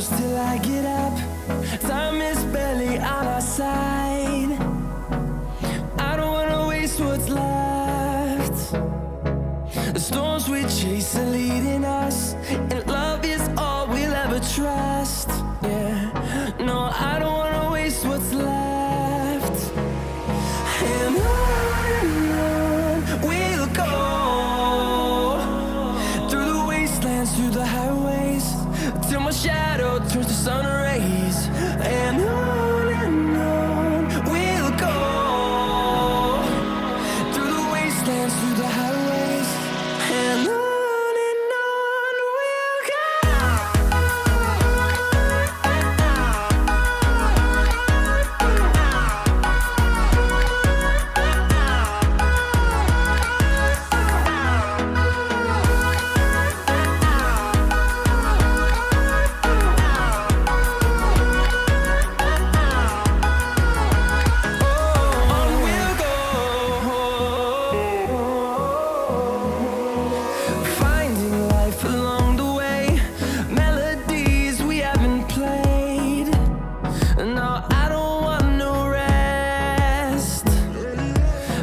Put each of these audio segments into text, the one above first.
close till I get up. Time is barely on our side. I don't wanna waste what's left. The storms we chase are leading us, and love is all we'll ever trust. Yeah, no, I don't wanna waste what's left. And on we'll go, through the wastelands, through the highways, till my shadow turns to sun rays. And on we'll go, through the wastelands, through the highways, and on we'll go. Finding life along the way, melodies we haven't played. No, I don't want no rest.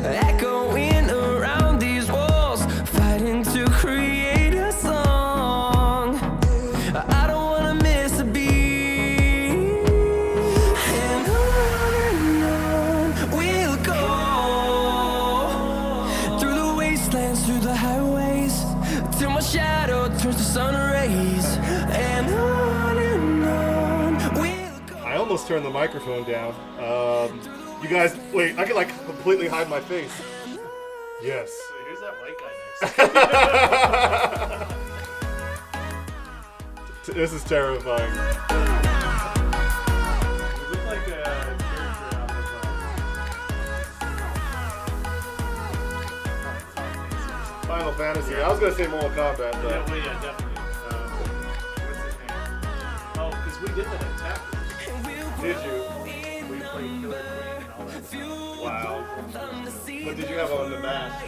Echoing around these walls, fighting to create a song. I don't wanna miss a beat. And on we'll go, through the wastelands, through the highways, till my shadow turns to sun rays. And on we'll go. I almost turned the microphone down. You guys, wait, I can like completely hide my face. Yes. Who's that white guy next to This is terrifying. you? You look like a character out of Final Fantasy. I was gonna say Mortal Kombat, yeah, but well, yeah, definitely. What's his name? Oh, because we did that at Tappers. did you? We played Killer Queen and all that stuff. Wow. What did you have on the mask?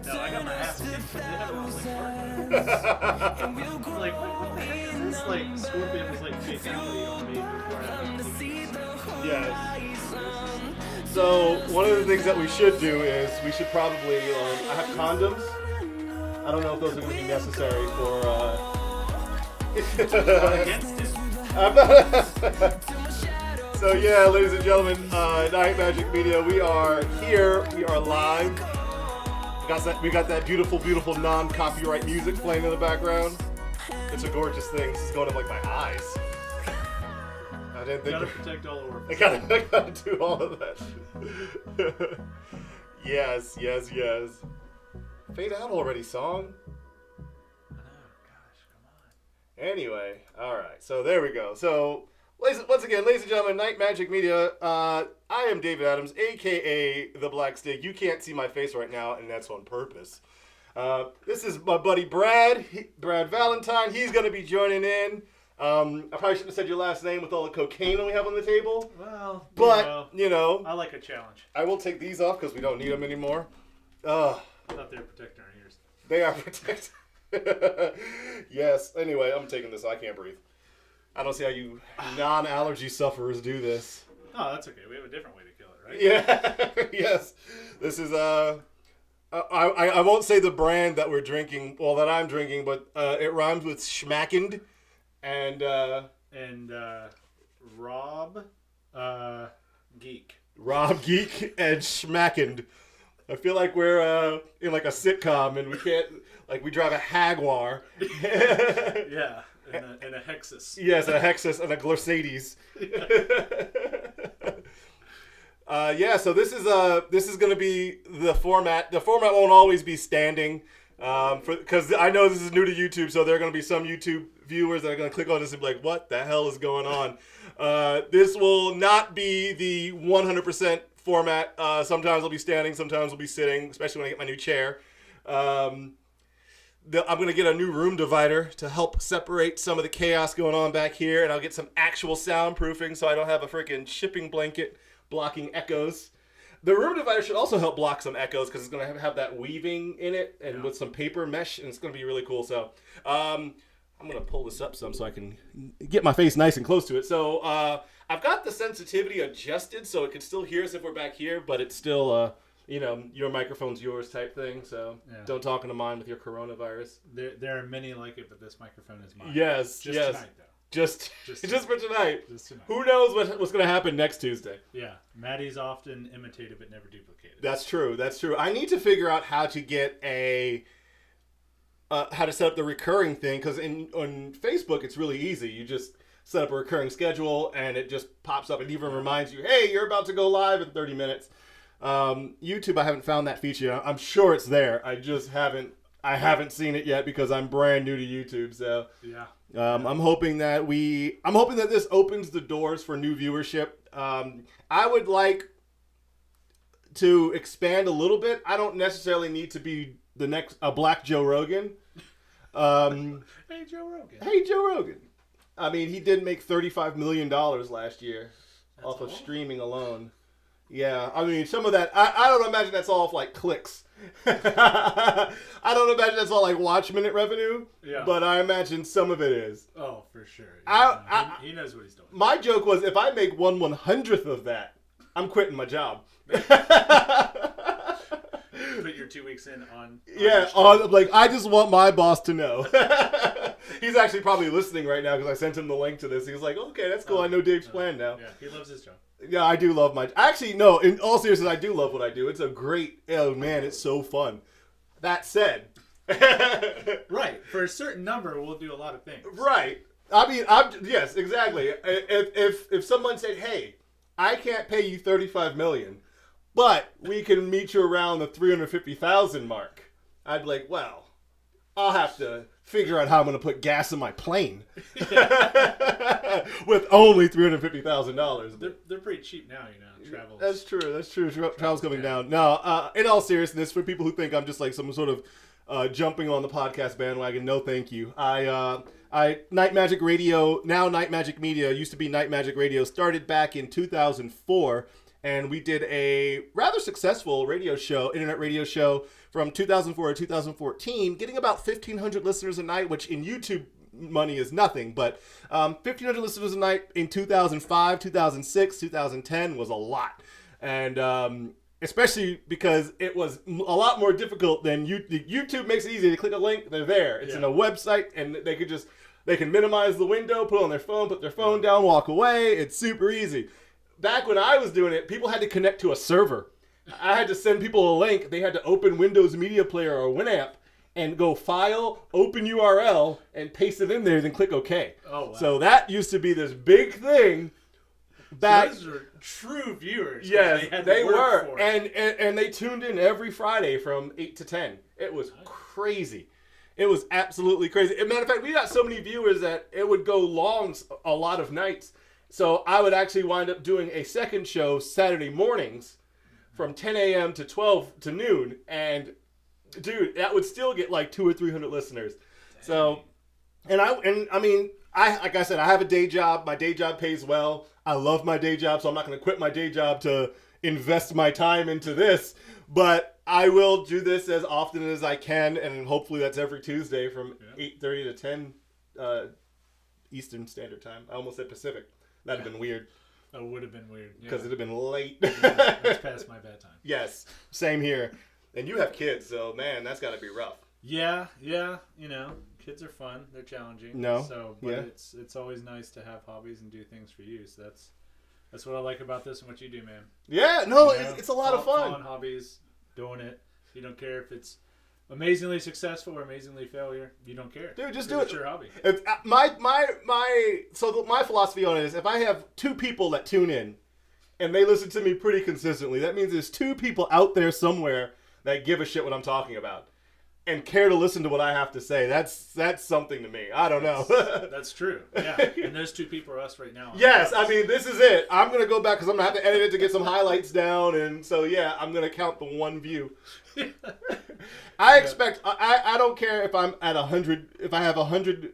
No, I got my ass kicked for that. I was like, what the heck is this? Like, Scorpion was like fatality on me before I had to Yes. So one of the things that we should do is we should probably I have condoms. I don't know if those are going to be necessary for. against it. I'm not. So yeah, ladies and gentlemen, Night Majik Media, we are here. We are live. We got that beautiful, beautiful non-copyright music playing in the background. It's a gorgeous thing. This is going up like my eyes. I didn't You think. gotta protect all the I orifices. gotta do all of that shit. Yes. Fade out already, song. Oh, gosh, come on. Anyway, alright, so there we go. So, once again, ladies and gentlemen, Night Majik Media, I am David Adams, aka The Black Stick. You can't see my face right now, and that's on purpose. This is my buddy Brad, Brad Valentine. He's going to be joining in. I probably shouldn't have said your last name with all the cocaine that we have on the table. Well, But, you know, I like a challenge. I will take these off because we don't need them anymore. I thought they were protecting our ears. They are protected. Yes. Anyway, I'm taking this. I can't breathe. I don't see how you non-allergy sufferers do this. Oh, that's okay. We have a different way to kill it, right? Yeah. Yes. This is I won't say the brand that we're drinking, well, that I'm drinking, but it rhymes with schmackened and Rob Geek. Rob Geek and schmackened. I feel like we're in like a sitcom and we can't, like, we drive a Jaguar. Yeah, and a Hexus. Yes, a Hexus and a Glorcides. Yeah, so this is going to be the format. The format won't always be standing, because I know this is new to YouTube, so there are going to be some YouTube viewers that are going to click on this and be like, "What the hell is going on?" This will not be the 100% format. Sometimes I'll be standing, sometimes I'll be sitting, especially when I get my new chair. I'm going to get a new room divider to help separate some of the chaos going on back here, and I'll get some actual soundproofing so I don't have a freaking shipping blanket blocking echoes. The room divider should also help block some echoes because it's going to have that weaving in it and with some paper mesh, and it's going to be really cool. So I'm going to pull this up some so I can get my face nice and close to it. So I've got the sensitivity adjusted so it can still hear us if we're back here, but it's still, your microphone's yours type thing. So don't talk into mine with your coronavirus. There are many like it, but this microphone is mine. Yes, Just yes. tonight, though. Just for tonight. Just tonight. Who knows what's going to happen next Tuesday? Yeah. Maddie's often imitated but never duplicated. That's true. I need to figure out how to get how to set up the recurring thing, because on Facebook it's really easy. You just set up a recurring schedule and it just pops up and even reminds you, hey, you're about to go live in 30 minutes. YouTube, I haven't found that feature. I'm sure it's there. I just haven't seen it yet because I'm brand new to YouTube. So yeah. I'm hoping that this opens the doors for new viewership. I would like to expand a little bit. I don't necessarily need to be the next Black Joe Rogan. Hey Joe Rogan. I mean, he did make $35 million last year off of streaming alone. Yeah, I mean, some of that, I don't imagine that's all off like clicks. I don't imagine that's all like watch minute revenue. Yeah. But I imagine some of it is. Oh, for sure. Yeah, he knows what he's doing. My joke was, if I make 1/100th of that, I'm quitting my job. Put your 2 weeks in on I just want my boss to know. He's actually probably listening right now because I sent him the link to this. He was like, okay, that's cool. I know Dave's plan now. Yeah, he loves his job. Yeah, I do love actually, no, in all seriousness, I do love what I do. It's a great, oh man, it's so fun. That said. Right. For a certain number, we'll do a lot of things. Right. I mean, yes, exactly. If someone said, hey, I can't pay you $35 million, but we can meet you around the 350,000 mark, I'd be like, well, I'll have to figure out how I'm going to put gas in my plane with only $350,000. They're pretty cheap now, travel. That's true. Travel's coming down. No, in all seriousness, for people who think I'm just like some sort of jumping on the podcast bandwagon, no thank you. Night Magic Radio, now Night Magic Media, used to be Night Magic Radio, started back in 2004. And we did a rather successful internet radio show from 2004 to 2014, getting about 1,500 listeners a night, which in YouTube money is nothing. But 1,500 listeners a night in 2005, 2006, 2010 was a lot. And especially because it was a lot more difficult than YouTube makes it easy to click a link, they're there. It's in a website, and they can minimize the window, put it on their phone, put their phone down, walk away. It's super easy. Back when I was doing it, people had to connect to a server. I had to send people a link. They had to open Windows Media Player or Winamp and go File, Open URL, and paste it in there, then click OK. Oh, wow. So that used to be this big thing. So those are true viewers. Yes, they were. And they tuned in every Friday from 8 to 10. It was crazy. It was absolutely crazy. As a matter of fact, we got so many viewers that it would go long a lot of nights. So I would actually wind up doing a second show Saturday mornings from 10 a.m. to 12 to noon. And, dude, that would still get like 200 or 300 listeners. Dang. So, I mean, like I said, I have a day job. My day job pays well. I love my day job, so I'm not going to quit my day job to invest my time into this. But I will do this as often as I can, and hopefully that's every Tuesday from 8:30 to 10 Eastern Standard Time. I almost said Pacific. That'd have been weird. That would have been weird. Because it'd have been late. That's past my bedtime. Yes, same here. And you have kids, so man, that's got to be rough. Yeah. Kids are fun. They're challenging. It's always nice to have hobbies and do things for you. So that's what I like about this and what you do, man. Yeah, no, it's a lot of fun. Fun hobbies, doing it. You don't care if it's amazingly successful or amazingly failure. You don't care. Dude, just do it. It's your hobby. My philosophy on it is, if I have two people that tune in and they listen to me pretty consistently, that means there's two people out there somewhere that give a shit what I'm talking about and care to listen to what I have to say. That's something to me. I don't know. That's true. Yeah. And those two people are us right now. Yes, I mean, this is it. I'm going to go back because I'm going to have to edit it to get some highlights down. And so, yeah, I'm going to count the one view. I expect, I don't care if I'm at 100, if I have 100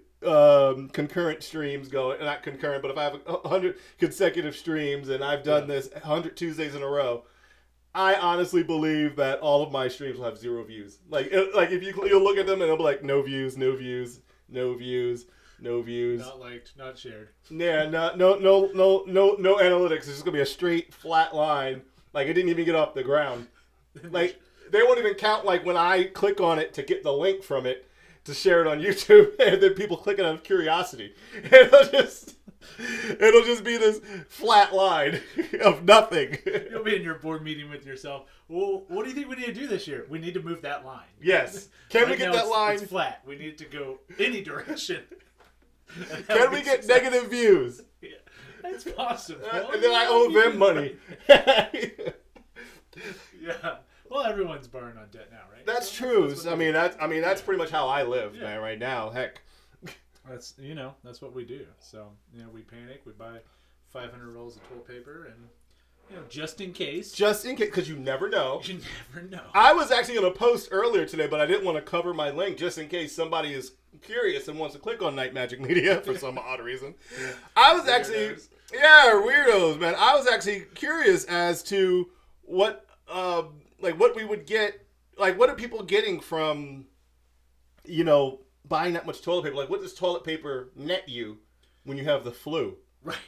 concurrent streams going, not concurrent, but if I have 100 consecutive streams and I've done this 100 Tuesdays in a row, I honestly believe that all of my streams will have 0 views. Like if you'll look at them and it'll be like, no views, no views. Not liked, not shared. Yeah, no analytics. It's just gonna be a straight flat line. Like it didn't even get off the ground. Like they won't even count like when I click on it to get the link from it to share it on YouTube, and then people click it out of curiosity. It'll just be this flat line of nothing. You'll be in your board meeting with yourself. Well, what do you think we need to do this year? We need to move that line. Yes. Can we get that line? It's flat. We need it to go any direction. Can we get negative views? Yeah, that's possible. And then I owe them money. Yeah. Well, everyone's borrowing on debt now, right? That's true. That's pretty much how I live, man. Right now, heck. That's what we do. So we panic. We buy 500 rolls of toilet paper, and just in case. Just in case, because you never know. You never know. I was actually going to post earlier today, but I didn't want to cover my link just in case somebody is curious and wants to click on Majik Media for some odd reason. I was actually, weirdos, man. I was actually curious as to what we would get, like what are people getting from, buying that much toilet paper? Like what does toilet paper net you when you have the flu? Right.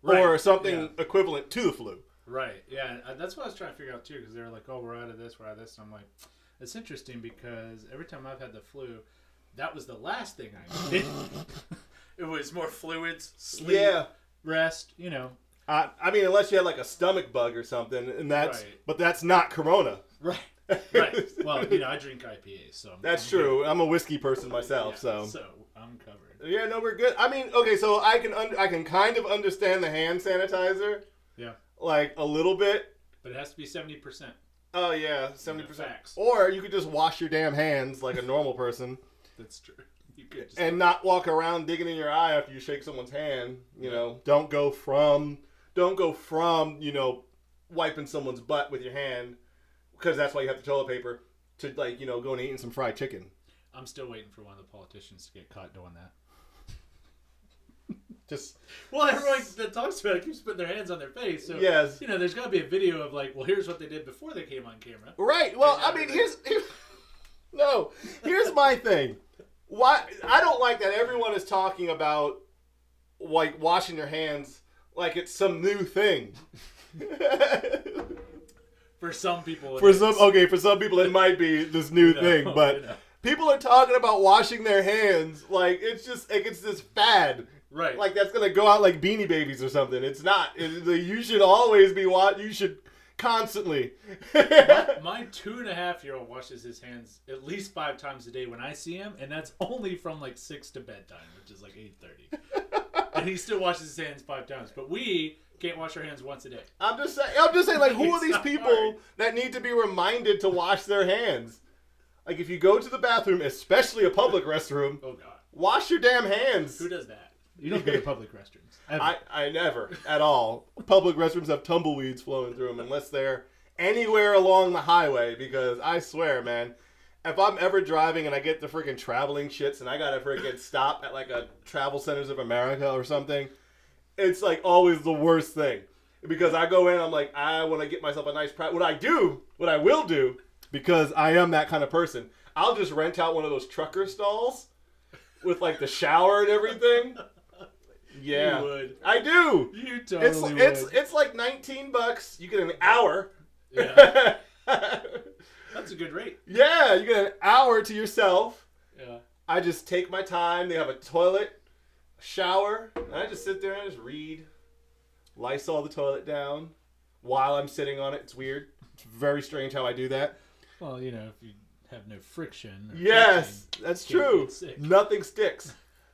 Or something equivalent to the flu. Right. Yeah. That's what I was trying to figure out too, because they were like, "Oh, we're out of this, we're out of this." And I'm like, it's interesting because every time I've had the flu, that was the last thing I needed. It was more fluids, sleep, rest. I mean, unless you had like a stomach bug or something, and but that's not Corona. Right. Right. Well, I drink IPAs, so that's true. I'm a whiskey person myself, so I'm covered. Yeah, no, we're good. I mean, okay, so I can kind of understand the hand sanitizer. Yeah. Like a little bit. But it has to be 70%. Oh yeah, 70%. Facts. Or you could just wash your damn hands like a normal person. That's true. You could just not walk around digging in your eye after you shake someone's hand. Don't go from wiping someone's butt with your hand, because that's why you have the toilet paper, to go and eating some fried chicken. I'm still waiting for one of the politicians to get caught doing that. Everyone that talks about it keeps putting their hands on their face. So yes, there's got to be a video of like, well, here's what they did before they came on camera. Right. Well, I mean, here's my thing. Why I don't like that everyone is talking about like washing their hands like it's some new thing. For some people, for some people it might be this new thing, but people are talking about washing their hands like it's just like it's this fad. Right. Like that's going to go out like Beanie Babies or something. It's not. You should always be you should constantly. my 2.5-year-old washes his hands at least 5 times a day when I see him, and that's only from like 6 to bedtime, which is like 8:30. And he still washes his hands 5 times. But we can't wash our hands once a day. I'm just saying like who are these people that need to be reminded to wash their hands? Like if you go to the bathroom, especially a public restroom, oh god. Wash your damn hands. Who does that? You don't go to public restrooms. I never, at all. Public restrooms have tumbleweeds flowing through them unless they're anywhere along the highway, because I swear, man, if I'm ever driving and I get the freaking traveling shits and I gotta freaking stop at like a Travel Centers of America or something, it's like always the worst thing. Because I go in, I'm like, I want to get myself a nice what I will do, because I am that kind of person, I'll just rent out one of those trucker stalls with like the shower and everything. Yeah, you would. I do. You totally would. It's like $19. You get an hour. Yeah. That's a good rate. Yeah, you get an hour to yourself. Yeah. I just take my time. They have a toilet, a shower, and I just sit there and I just read. Lysol the toilet down while I'm sitting on it. It's weird. It's very strange how I do that. Well, if you have no friction. Yes, that's true. Nothing sticks.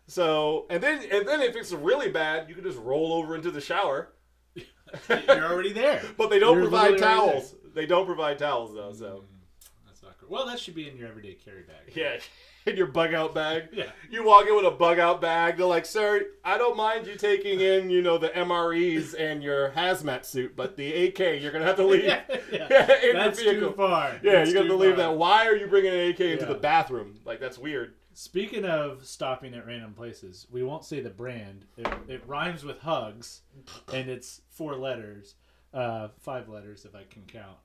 So, and then if it's really bad, you can just roll over into the shower. You're already there. But they don't provide towels. They don't provide towels, though, so. That's not cool. Well, that should be in your everyday carry bag. Yeah, in your bug-out bag. Yeah. You walk in with a bug-out bag. They're like, sir, I don't mind you taking in, the MREs and your hazmat suit, but the AK, you're going to have to leave yeah. in That's your vehicle. Too far. Yeah, you're going to leave that. Why are you bringing an AK into the bathroom? Like, that's weird. Speaking of stopping at random places, we won't say the brand. It rhymes with hugs, and it's 4 letters, 5 letters if I can count.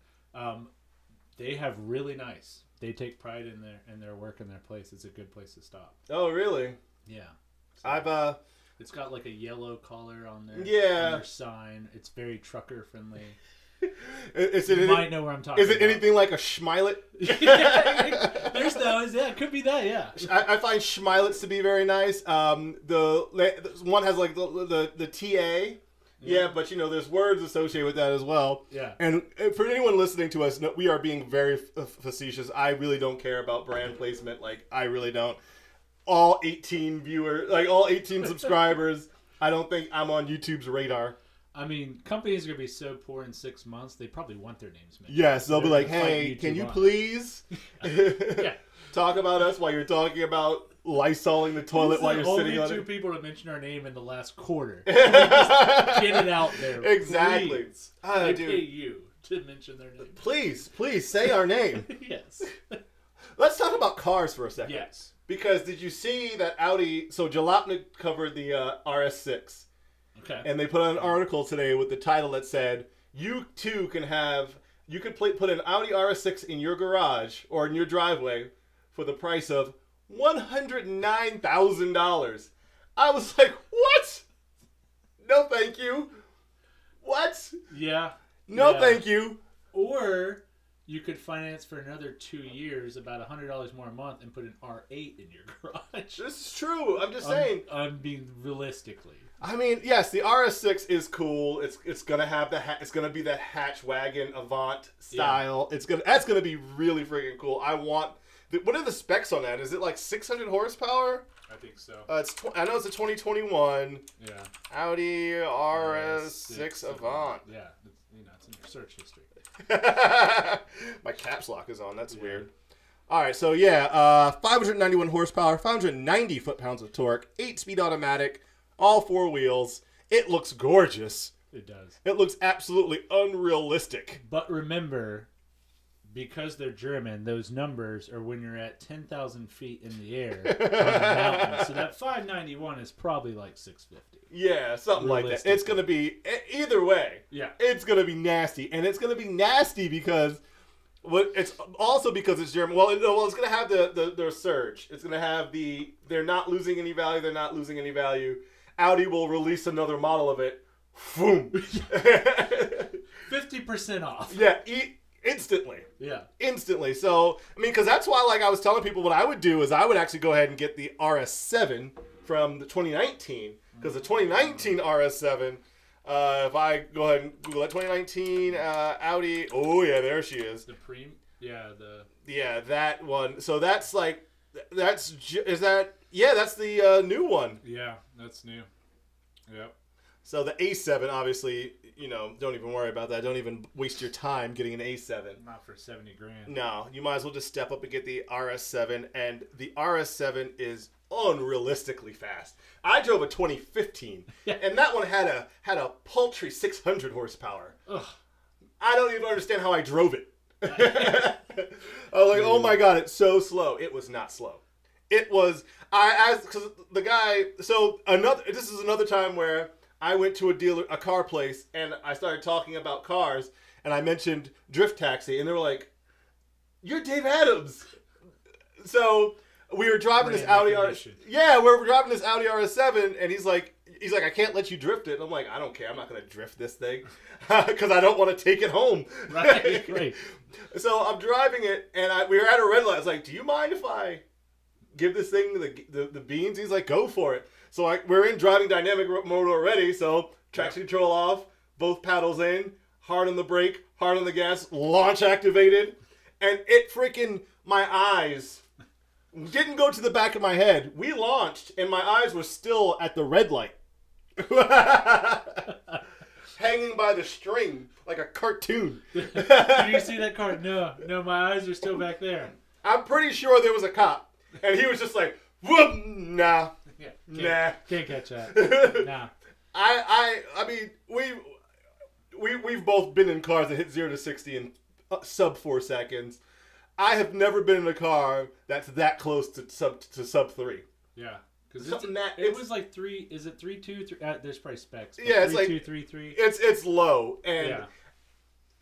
They have really nice they take pride in their work and their place. It's a good place to stop. Oh, really? Yeah. So I've it's got like a yellow collar on there. Yeah. On their sign. It's very trucker friendly. You might know where I'm talking about. Is it anything like a Schmilet? There's those. Yeah, it could be that. Yeah. I find Schmilets to be very nice. The one has like the TA. Yeah, but there's words associated with that as well. Yeah. And for anyone listening to us, we are being very facetious. I really don't care about brand placement. Like, I really don't. All 18 viewers, like all 18 subscribers, I don't think I'm on YouTube's radar. I mean, companies are going to be so poor in 6 months, they probably want their names mentioned. Yes, they'll be They're like, gonna fight hey, YouTube can you on. please Yeah. talk about us while you're talking about Lysoling the toilet while you're sitting on only two it? people to mention our name in the last quarter. Can we just get it out there. Exactly. Please. I pay you to mention their name. Please say our name. Yes. Let's talk about cars for a second. Yes. Because did you see that Audi? So Jalopnik covered the RS6. Okay. And they put out an article today with the title that said, you too can have, you could put an Audi RS6 in your garage or in your driveway for the price of $109,000. I was like, what? No, thank you. What? Yeah. No, Yeah. thank you. Or you could finance for another 2 years, about $100 more a month, and put an R8 in your garage. This is true. I'm just saying. I'm being realistically. I mean, yes, the RS6 is cool. It's gonna have it's gonna be that hatch wagon Avant style. Yeah. That's gonna be really freaking cool. What are the specs on that? Is it like 600 horsepower? I think so. I know it's a 2021. Yeah. Audi RS6 Avant. Yeah, it's in your search history. My caps lock is on. That's weird. All right, so yeah, 591 horsepower, 590 foot-pounds of torque, 8-speed automatic, all 4 wheels. It looks gorgeous. It does. It looks absolutely unrealistic. But remember, because they're German, those numbers are when you're at 10,000 feet in the air on a mountain. So that 591 is probably like 650. Yeah, something like that. It's going to be, either way, it's going to be nasty. And it's going to be nasty because, it's also because it's German. Well, it's going to have the surge. It's going to have they're not losing any value. Audi will release another model of it. Boom. 50% off. Yeah, instantly. Yeah. Instantly. So, I mean, because that's why, like, I was telling people what I would do is I would actually go ahead and get the RS7 from the 2019. Because the 2019 RS7, if I go ahead and Google that 2019 Audi, oh yeah, there she is. Yeah, that one. So that's the new one. Yeah, that's new. Yep. So the A7, obviously, don't even worry about that. Don't even waste your time getting an A7. Not for $70,000. No, you might as well just step up and get the RS7. And the RS7 is unrealistically fast. I drove a 2015, and that one had a paltry 600 horsepower. Ugh. I don't even understand how I drove it. I was like, oh my god, it's so slow. It was not slow. It was because the guy. So this is another time where I went to a car place, and I started talking about cars, and I mentioned Drift Taxi, and they were like, "You're Dave Adams." So we were driving this Audi RS7, and he's like, I can't let you drift it. And I'm like, I don't care. I'm not going to drift this thing because I don't want to take it home. Right. So I'm driving it, and we were at a red light. I was like, do you mind if I give this thing the beans? He's like, go for it. So we're in driving dynamic mode already. So traction control off, both paddles in, hard on the brake, hard on the gas, launch activated, and my eyes didn't go to the back of my head. We launched, and my eyes were still at the red light. Hanging by the string like a cartoon. Did you see that car? No, my eyes are still back there. I'm pretty sure there was a cop, and he was just like, whoop, nah. Can't catch that. Nah. I mean, we've both been in cars that hit 0 to 60 in sub 4 seconds. I have never been in a car that's that close to sub 3. Yeah, because it was like 3. Is it 3.2? There's probably specs. Yeah, it's 3.2, like 3.3. It's low, and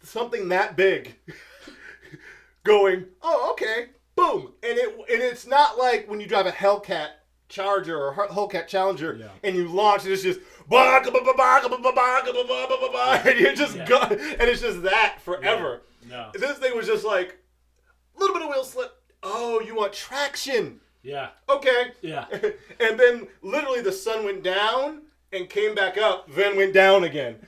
something that big going, oh, okay, boom. And it's not like when you drive a Hellcat Charger or Hellcat Challenger and you launch and it's just and you're just go, and it's just that forever. No. This thing was just like a little bit of wheel slip. Oh, you want traction? Yeah. Okay. Yeah. And then literally the sun went down and came back up, then went down again.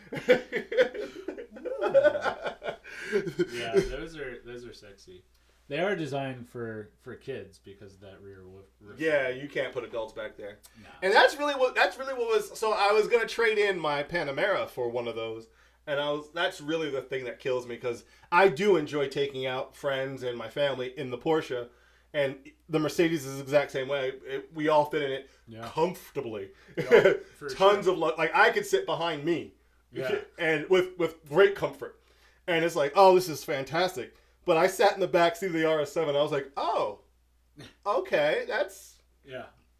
Yeah, those are sexy. They are designed for kids because of that rear roof. Yeah, you can't put adults back there. No. And that's really what was. So I was gonna trade in my Panamera for one of those, and that's really the thing that kills me because I do enjoy taking out friends and my family in the Porsche, and the Mercedes is the exact same way. We all fit in it comfortably. Yeah, Tons of luck. Like I could sit behind me, and with great comfort, and it's like, oh, this is fantastic. But I sat in the back seat of the RS7. I was like, oh, okay,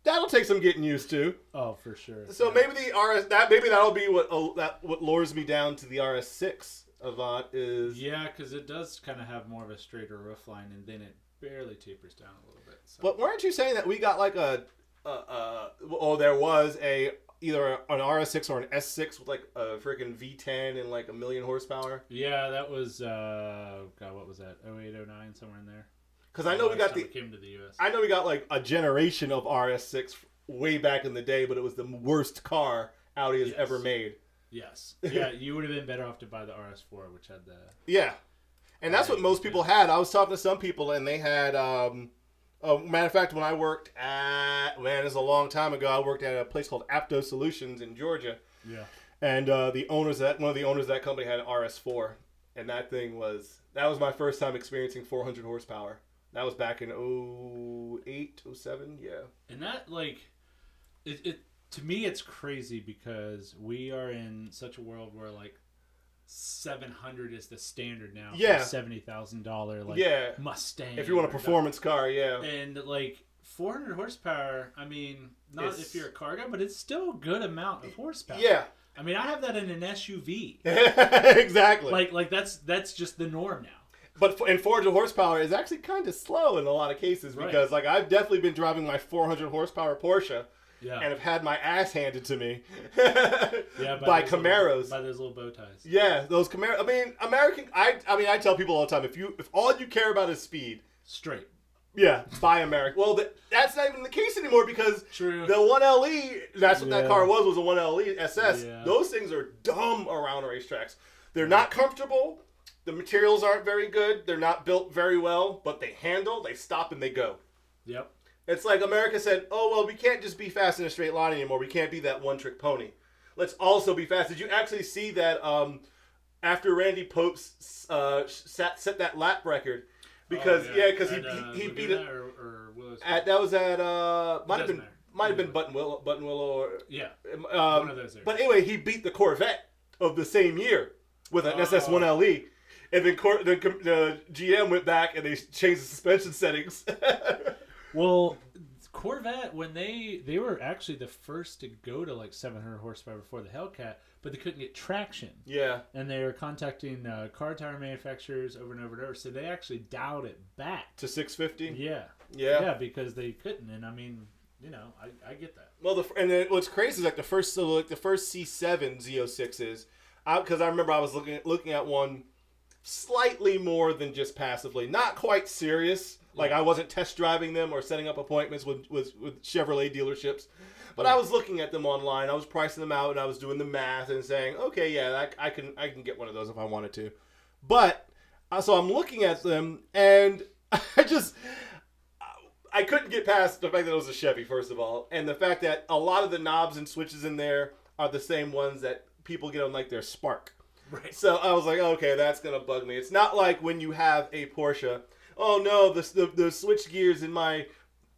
that'll take some getting used to. Oh, for sure. So maybe that'll be what lures me down to the RS6 Avant is. Yeah, because it does kind of have more of a straighter roof line, and then it barely tapers down a little bit. So. But weren't you saying that we got like there was either an RS6 or an S6 with like a freaking V10 and like 1,000,000 horsepower? Yeah, that was God, what was that? 08, 09, somewhere in there. Because I know we got came to the US. I know we got like a generation of RS6 way back in the day, but it was the worst car Audi has ever made. Yes. Yeah, you would have been better off to buy the RS4, which had the. Yeah, and that's what most people had. I was talking to some people, and they had. Matter of fact, when I worked at, this is a long time ago, I worked at a place called Apto Solutions in Georgia. Yeah. And one of the owners of that company had an RS4, and that was my first time experiencing 400 horsepower. That was back in 08, 07, yeah. And that, like, it to me, it's crazy because we are in such a world where, like, 700 is the standard now. Yeah. For $70,000 Mustang. If you want a performance car, yeah. And like 400 horsepower, I mean, if you're a car guy, but it's still a good amount of horsepower. Yeah. I mean, I have that in an SUV. Exactly. Like that's just the norm now. But 400 horsepower is actually kind of slow in a lot of cases because like I've definitely been driving my 400 horsepower Porsche. Yeah. And have had my ass handed to me by Camaros. By those little bow ties. Yeah, those Camaros. I mean, I tell people all the time, if all you care about is speed. Straight. Yeah, buy American. Well, that's not even the case anymore because the 1LE, that's what that car was a 1LE SS. Yeah. Those things are dumb around racetracks. They're not comfortable. The materials aren't very good. They're not built very well, but they handle, they stop, and they go. Yep. It's like America said, oh, well, we can't just be fast in a straight line anymore. We can't be that one-trick pony. Let's also be fast. Did you actually see that after Randy Pope set that lap record? Because, because he beat it. Or Willis. That was at, might have been Buttonwillow. Or, one of those. But anyway, he beat the Corvette of the same year with an SS1LE. And then the GM went back and they changed the suspension settings. Well, Corvette, when they were actually the first to go to like 700 horsepower before the Hellcat, but they couldn't get traction. Yeah. And they were contacting car tire manufacturers over and over and over, so they actually dialed it back. To 650? Yeah. Yeah. Yeah, because they couldn't, and I mean, I get that. Well, what's crazy is like the first C7 Z06s, because I remember I was looking at one slightly more than just passively, not quite serious. Like, I wasn't test driving them or setting up appointments with Chevrolet dealerships. But I was looking at them online. I was pricing them out, and I was doing the math and saying, okay, yeah, I can get one of those if I wanted to. But, so I'm looking at them, and I couldn't get past the fact that it was a Chevy, first of all. And the fact that a lot of the knobs and switches in there are the same ones that people get on, like, their Spark. Right. So I was like, okay, that's going to bug me. It's not like when you have a Porsche. Oh no, the switch gears in my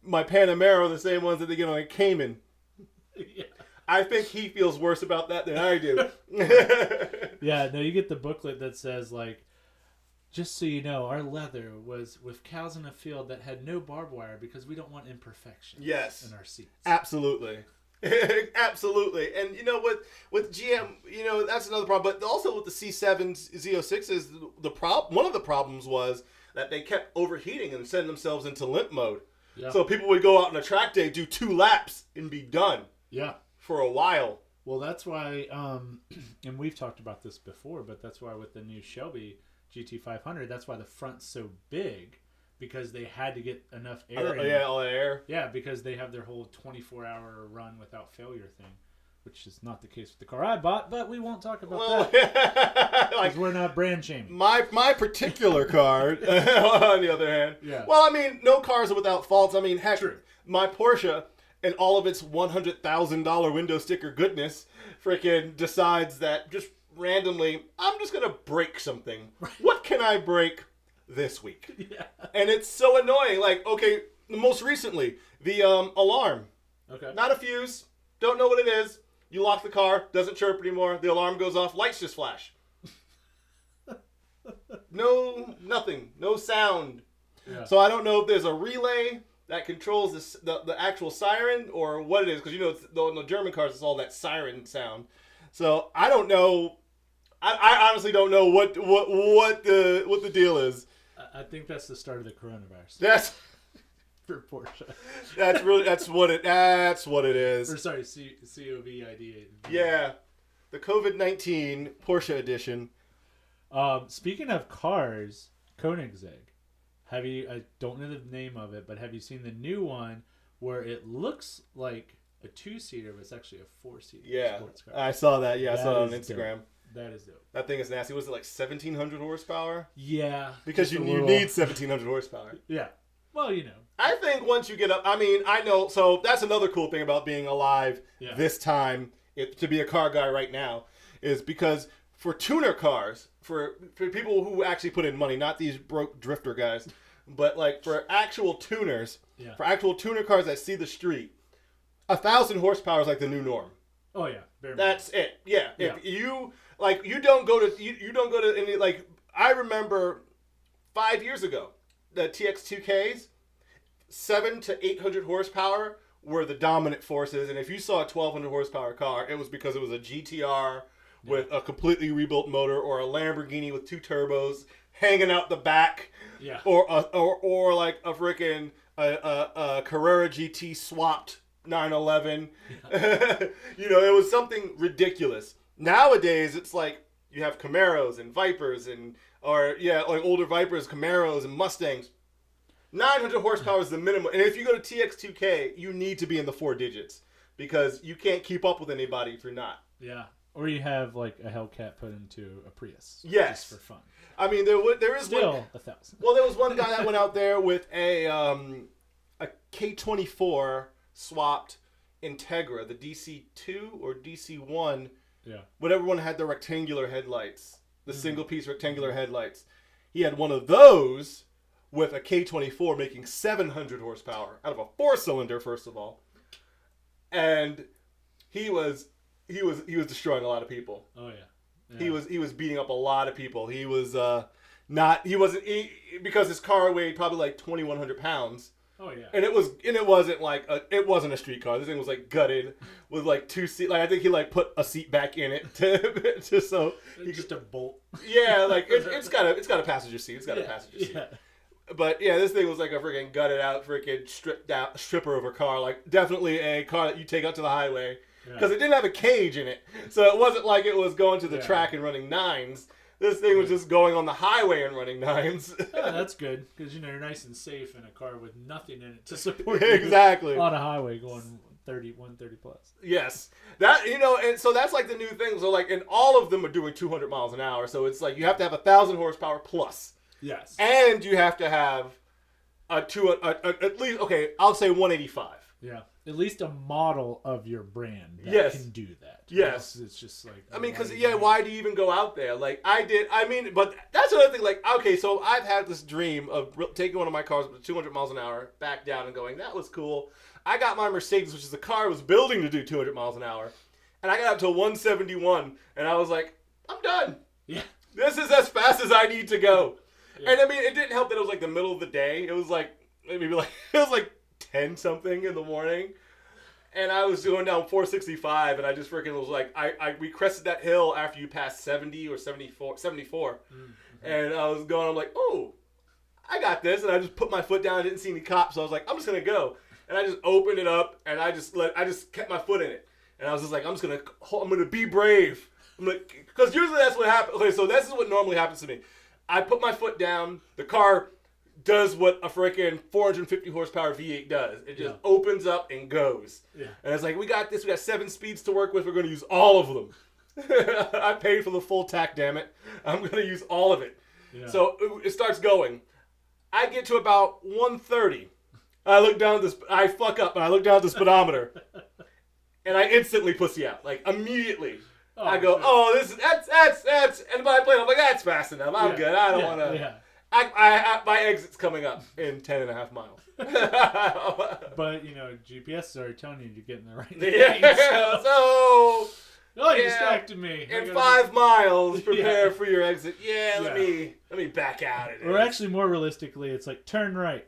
Panamera are the same ones that they get on a Cayman. Yeah. I think he feels worse about that than I do. Yeah, no, you get the booklet that says, like, just so you know, our leather was with cows in a field that had no barbed wire because we don't want imperfections in our seats. Absolutely. Absolutely. And with GM, that's another problem. But also with the C7s, Z06s, one of the problems was that they kept overheating and sending themselves into limp mode. Yeah. So people would go out on a track day, do 2 laps, and be done. Yeah. For a while. Well, that's why, and we've talked about this before, but that's why with the new Shelby GT500, that's why the front's so big, because they had to get enough air in. Yeah, all the air. Yeah, because they have their whole 24-hour run without failure thing, which is not the case with the car I bought, but we won't talk about that. Like, we're not brand shaming. My particular car, on the other hand. Yeah. Well, I mean, no cars are without faults. I mean, heck, my Porsche and all of its $100,000 window sticker goodness freaking decides that just randomly, I'm just going to break something. What can I break this week? Yeah. And it's so annoying. Like, okay, most recently, the alarm. Okay. Not a fuse. Don't know what it is. You lock the car. Doesn't chirp anymore. The alarm goes off. Lights just flash. No, nothing. No sound. Yeah. So I don't know if there's a relay that controls the actual siren or what it is, because you know in the German cars it's all that siren sound. So I don't know. I honestly don't know what the deal is. I think that's the start of the coronavirus. That's for Porsche. That's what it is. Or sorry, COVID. Yeah, the COVID-19 Porsche edition. Speaking of cars, Koenigsegg. I don't know the name of it, but have you seen the new one where it looks like a 2-seater, but it's actually a 4-seater sports car? I saw that. Yeah, I saw it on Instagram. Dope. That is dope. That thing is nasty. Was it like 1,700 horsepower? Yeah. Because you need 1,700 horsepower. Yeah. Well, you know. I think once you get up, I mean, I know, so that's another cool thing about being alive this time, to be a car guy right now, is because for tuner cars, for people who actually put in money, not these broke drifter guys, but like for actual tuners, for actual tuner cars that see the street, 1,000 horsepower is like the new norm. Oh yeah, that's it. Yeah, if you you don't go to any, like, I remember 5 years ago the TX2Ks, 700 to 800 horsepower were the dominant forces, and if you saw a 1,200 horsepower car, it was because it was a GTR with a completely rebuilt motor, or a Lamborghini with 2 turbos hanging out the back, or like a freaking a Carrera GT swapped 911. You know, it was something ridiculous. Nowadays, it's like you have Camaros and Vipers like older Vipers, Camaros, and Mustangs. 900 horsepower is the minimum, and if you go to TX2K, you need to be in the 4 digits because you can't keep up with anybody if you're not. Yeah. Or you have like a Hellcat put into a Prius. Yes. Just for fun. I mean, there is still one, 1,000. Well, there was one guy that went out there with a K24 swapped Integra, the DC2 or DC1. Yeah. Whatever one had the rectangular headlights, the single piece rectangular headlights. He had one of those with a K24 making 700 horsepower out of a 4-cylinder, first of all. And he was destroying a lot of people. Oh yeah. He was beating up a lot of people. He was because his car weighed probably like 2,100 pounds. Oh yeah. And it wasn't a street car. This thing was like gutted with like 2 seats. Like I think he like put a seat back in it just so he just a bolt. Yeah, like it's got a passenger seat. It's got a passenger seat. Yeah. But yeah, this thing was like a freaking gutted out, freaking stripper of a car. Like definitely a car that you take out to the highway. Because it didn't have a cage in it. So it wasn't like it was going to the track and running 9s. This thing was just going on the highway and running 9s. Yeah, that's good. Because, you're nice and safe in a car with nothing in it to support you. Exactly. On a highway going 130 plus. Yes. That, and so that's like the new thing. So like, and all of them are doing 200 miles an hour. So it's like you have to have 1,000 horsepower plus. Yes. And you have to have at least, okay, I'll say 185. Yeah. At least a model of your brand that can do that. Yes. It's just like... I mean, because, why do you even go out there? Like, but that's another thing. Like, okay, so I've had this dream of taking one of my cars with 200 miles an hour back down and going, that was cool. I got my Mercedes, which is a car I was building to do 200 miles an hour. And I got up to 171, and I was like, I'm done. Yeah. This is as fast as I need to go. Yeah. And, I mean, it didn't help that it was, like, the middle of the day. It was, like, maybe, like, 10-something in the morning, and I was going down 465, and I just freaking was like, we crested that hill after you passed 70 or 74, and I was going, I'm like, oh, I got this, and I just put my foot down. I didn't see any cops, so I was like, I'm just gonna go, and I just opened it up, and I just kept my foot in it, and I was just like, I'm gonna be brave. I'm like, because usually that's what happens. Okay, so this is what normally happens to me. I put my foot down. The car does what a freaking 450 horsepower V8 does. It just opens up and goes. Yeah. And it's like, we got this. We got 7 speeds to work with. We're going to use all of them. I paid for the full tack, damn it. I'm going to use all of it. Yeah. So it starts going. I get to about 130. I look down at this. I fuck up, and I look down at the speedometer, and I instantly pussy out, like immediately. Oh, I go, sure. That's, and by plane, I'm like, that's fast enough. I'm good. I don't want to. Yeah. My exit's coming up in 10.5 miles. But, GPS is already telling you you're getting the right Yeah, so... you distracted me. In 5 miles, prepare for your exit. Yeah, let me back out of it. Or actually, more realistically, it's like, turn right.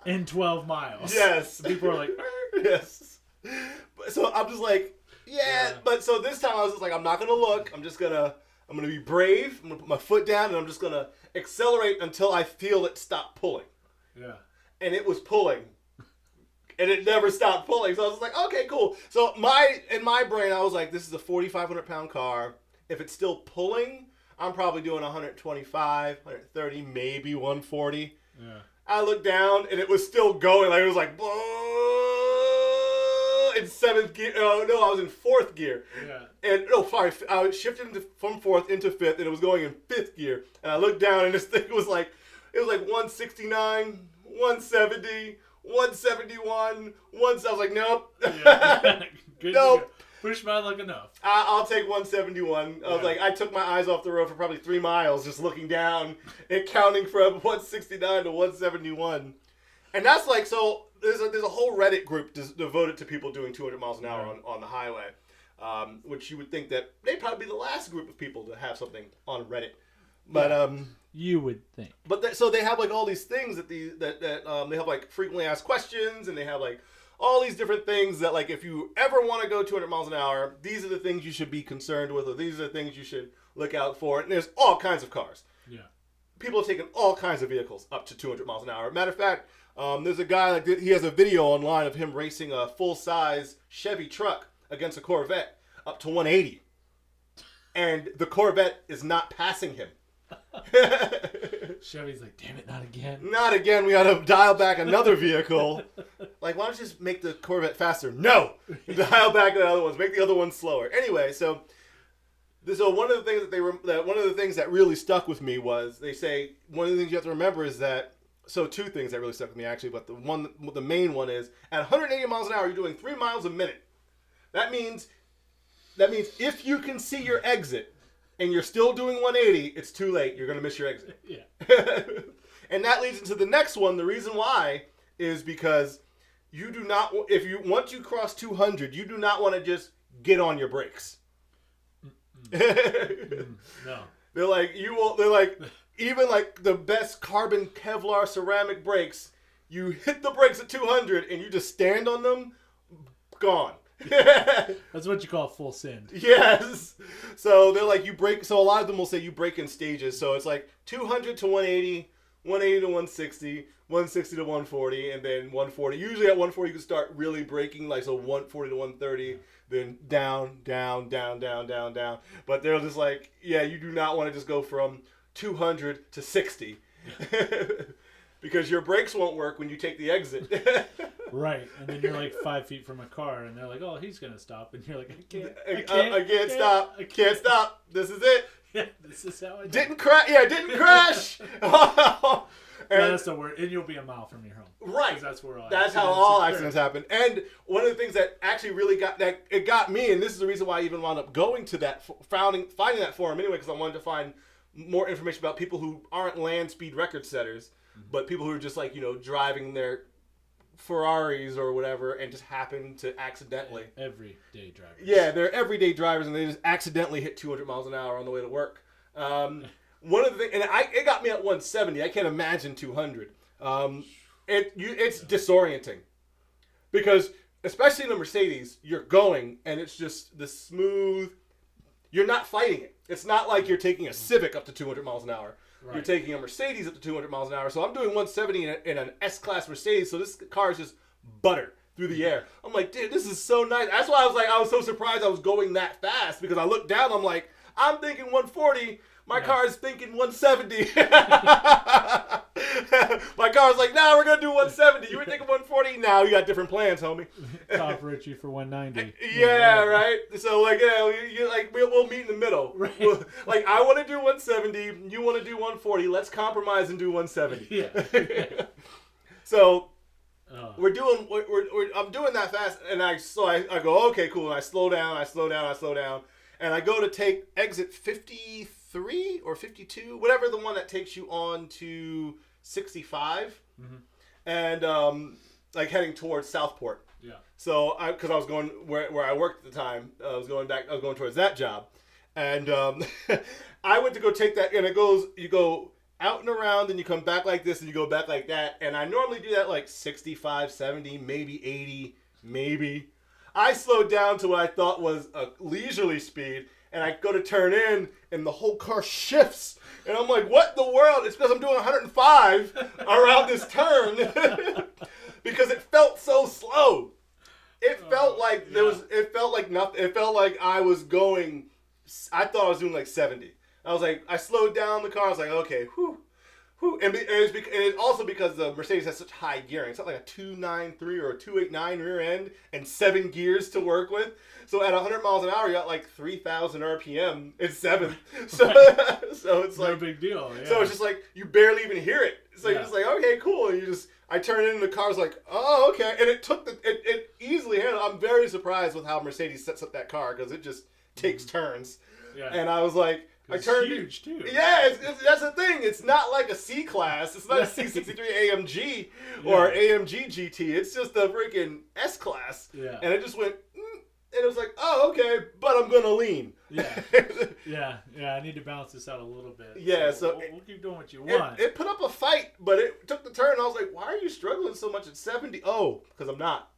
In 12 miles. Yes. People are like, yes. So I'm just like, but so this time I was just like, I'm not going to look. I'm going to be brave. I'm going to put my foot down, and I'm just going to accelerate until I feel it stop pulling. Yeah. And it was pulling. And it never stopped pulling. So I was like, okay, cool. So in my brain, I was like, this is a 4,500-pound car. If it's still pulling, I'm probably doing 125, 130, maybe 140. Yeah. I looked down, and it was still going. Like, it was like, in 7th gear. Oh, no, I was in 4th gear. Yeah. And, I shifted from 4th into 5th, and it was going in 5th gear. And I looked down, and this thing was like, 169, 170, 171, I was like, nope. Yeah. Nope. Push my luck enough. I'll take 171. I was like, I took my eyes off the road for probably 3 miles just looking down and counting from 169 to 171. And that's like, so there's a whole Reddit group devoted to people doing 200 miles an hour on the highway, which you would think that they'd probably be the last group of people to have something on Reddit. But you would think. But so they have like all these things that they have like frequently asked questions, and they have like all these different things that like if you ever want to go 200 miles an hour, these are the things you should be concerned with, or these are the things you should look out for. And there's all kinds of cars. Yeah. People have taken all kinds of vehicles up to 200 miles an hour. Matter of fact, there's a guy he has a video online of him racing a full-size Chevy truck against a Corvette up to 180, and the Corvette is not passing him. Chevy's like, damn it, not again. Not again. We got to dial back another vehicle. Like, why don't you just make the Corvette faster? No, dial back the other ones. Make the other ones slower. Anyway, so one of the things that really stuck with me was they say one of the things you have to remember is that. So 2 things that really stuck with me actually, but the main one is at 180 miles an hour, you're doing 3 miles a minute. That means if you can see your exit and you're still doing 180, it's too late. You're going to miss your exit. Yeah. And that leads into the next one. The reason why is because you do not, once you cross 200, you do not want to just get on your brakes. No. They're like, even like the best carbon Kevlar ceramic brakes, you hit the brakes at 200 and you just stand on them, gone. That's what you call full send. Yes. So they're like, you brake. So a lot of them will say you brake in stages. So it's like 200 to 180, 180 to 160, 160 to 140, and then 140. Usually at 140 you can start really braking, like so 140 to 130, then down, down, down, down, down, down. But they're just like, yeah, you do not want to just go from 200 to 60. Because your brakes won't work when you take the exit. Right. And then you're like 5 feet from a car, and they're like, oh, he's going to stop. And you're like, I can't stop. I can't stop. This is it. Yeah, this is how I didn't crash. Yeah, didn't crash. And that's the word. And you'll be a mile from your home. Right. That's where that's how all accidents happen. And one of the things that actually really got me, and this is the reason why I even wound up going to that, finding that forum anyway, because I wanted to find more information about people who aren't land speed record setters, but people who are just like, driving their Ferraris or whatever and just happen to accidentally. Everyday drivers. Yeah, they're everyday drivers and they just accidentally hit 200 miles an hour on the way to work. One of the things, and it got me at 170. I can't imagine 200. It's disorienting because, especially in a Mercedes, you're going and it's just the smooth. You're not fighting it. It's not like you're taking a Civic up to 200 miles an hour. you're taking a Mercedes up to 200 miles an hour. So I'm doing 170 in an S-Class Mercedes. So this car is just butter through the air. I'm like, dude, this is so nice. That's why I was so surprised I was going that fast, because I looked down, I'm like, I'm thinking 140. My car is thinking 170. My car's like, nah, we're going to do 170. You were thinking 140? Now you got different plans, homie. Top Richie for 190. Yeah, right? So, like, we'll meet in the middle. Right. Like, I want to do 170. You want to do 140. Let's compromise and do 170. Yeah. So, I'm doing that fast, and I go, okay, cool. And I slow down. And I go to take exit 53 or 52, whatever the one that takes you on to 65, and like heading towards Southport. Yeah. So because I was going where I worked at the time, I was going towards that job, and I went to go take that, and you go out and around, and you come back like this, and you go back like that, and I normally do that like 65, 70, maybe 80, maybe. I slowed down to what I thought was a leisurely speed, and I go to turn in, and the whole car shifts. And I'm like, what in the world? It's because I'm doing 105 around this turn because it felt so slow. It felt like it felt like nothing. It felt like I was going, I thought I was doing like 70. I was like, I slowed down the car. I was like, okay, whew. And it's also because the Mercedes has such high gearing. It's not like a 293 or a 289 rear end and 7 gears to work with. So at 100 miles an hour, you got like 3,000 RPM in 7th. So, so it's like no big deal. Yeah. So it's just like you barely even hear it. So you're just like, okay, cool. And I turn in, and the car's like, oh, okay. And it easily handled. I'm very surprised with how Mercedes sets up that car, because it just takes turns. Yeah. And I was like, it's huge too. Yeah, that's the thing. It's not like a C-Class. It's not a C63 AMG or AMG GT. It's just a freaking S-Class. Yeah. And it just went, and it was like, oh, okay, but I'm going to lean. Yeah. I need to balance this out a little bit. Yeah, so we'll keep doing what you want. It put up a fight, but it took the turn, and I was like, why are you struggling so much at 70? Oh, because I'm not.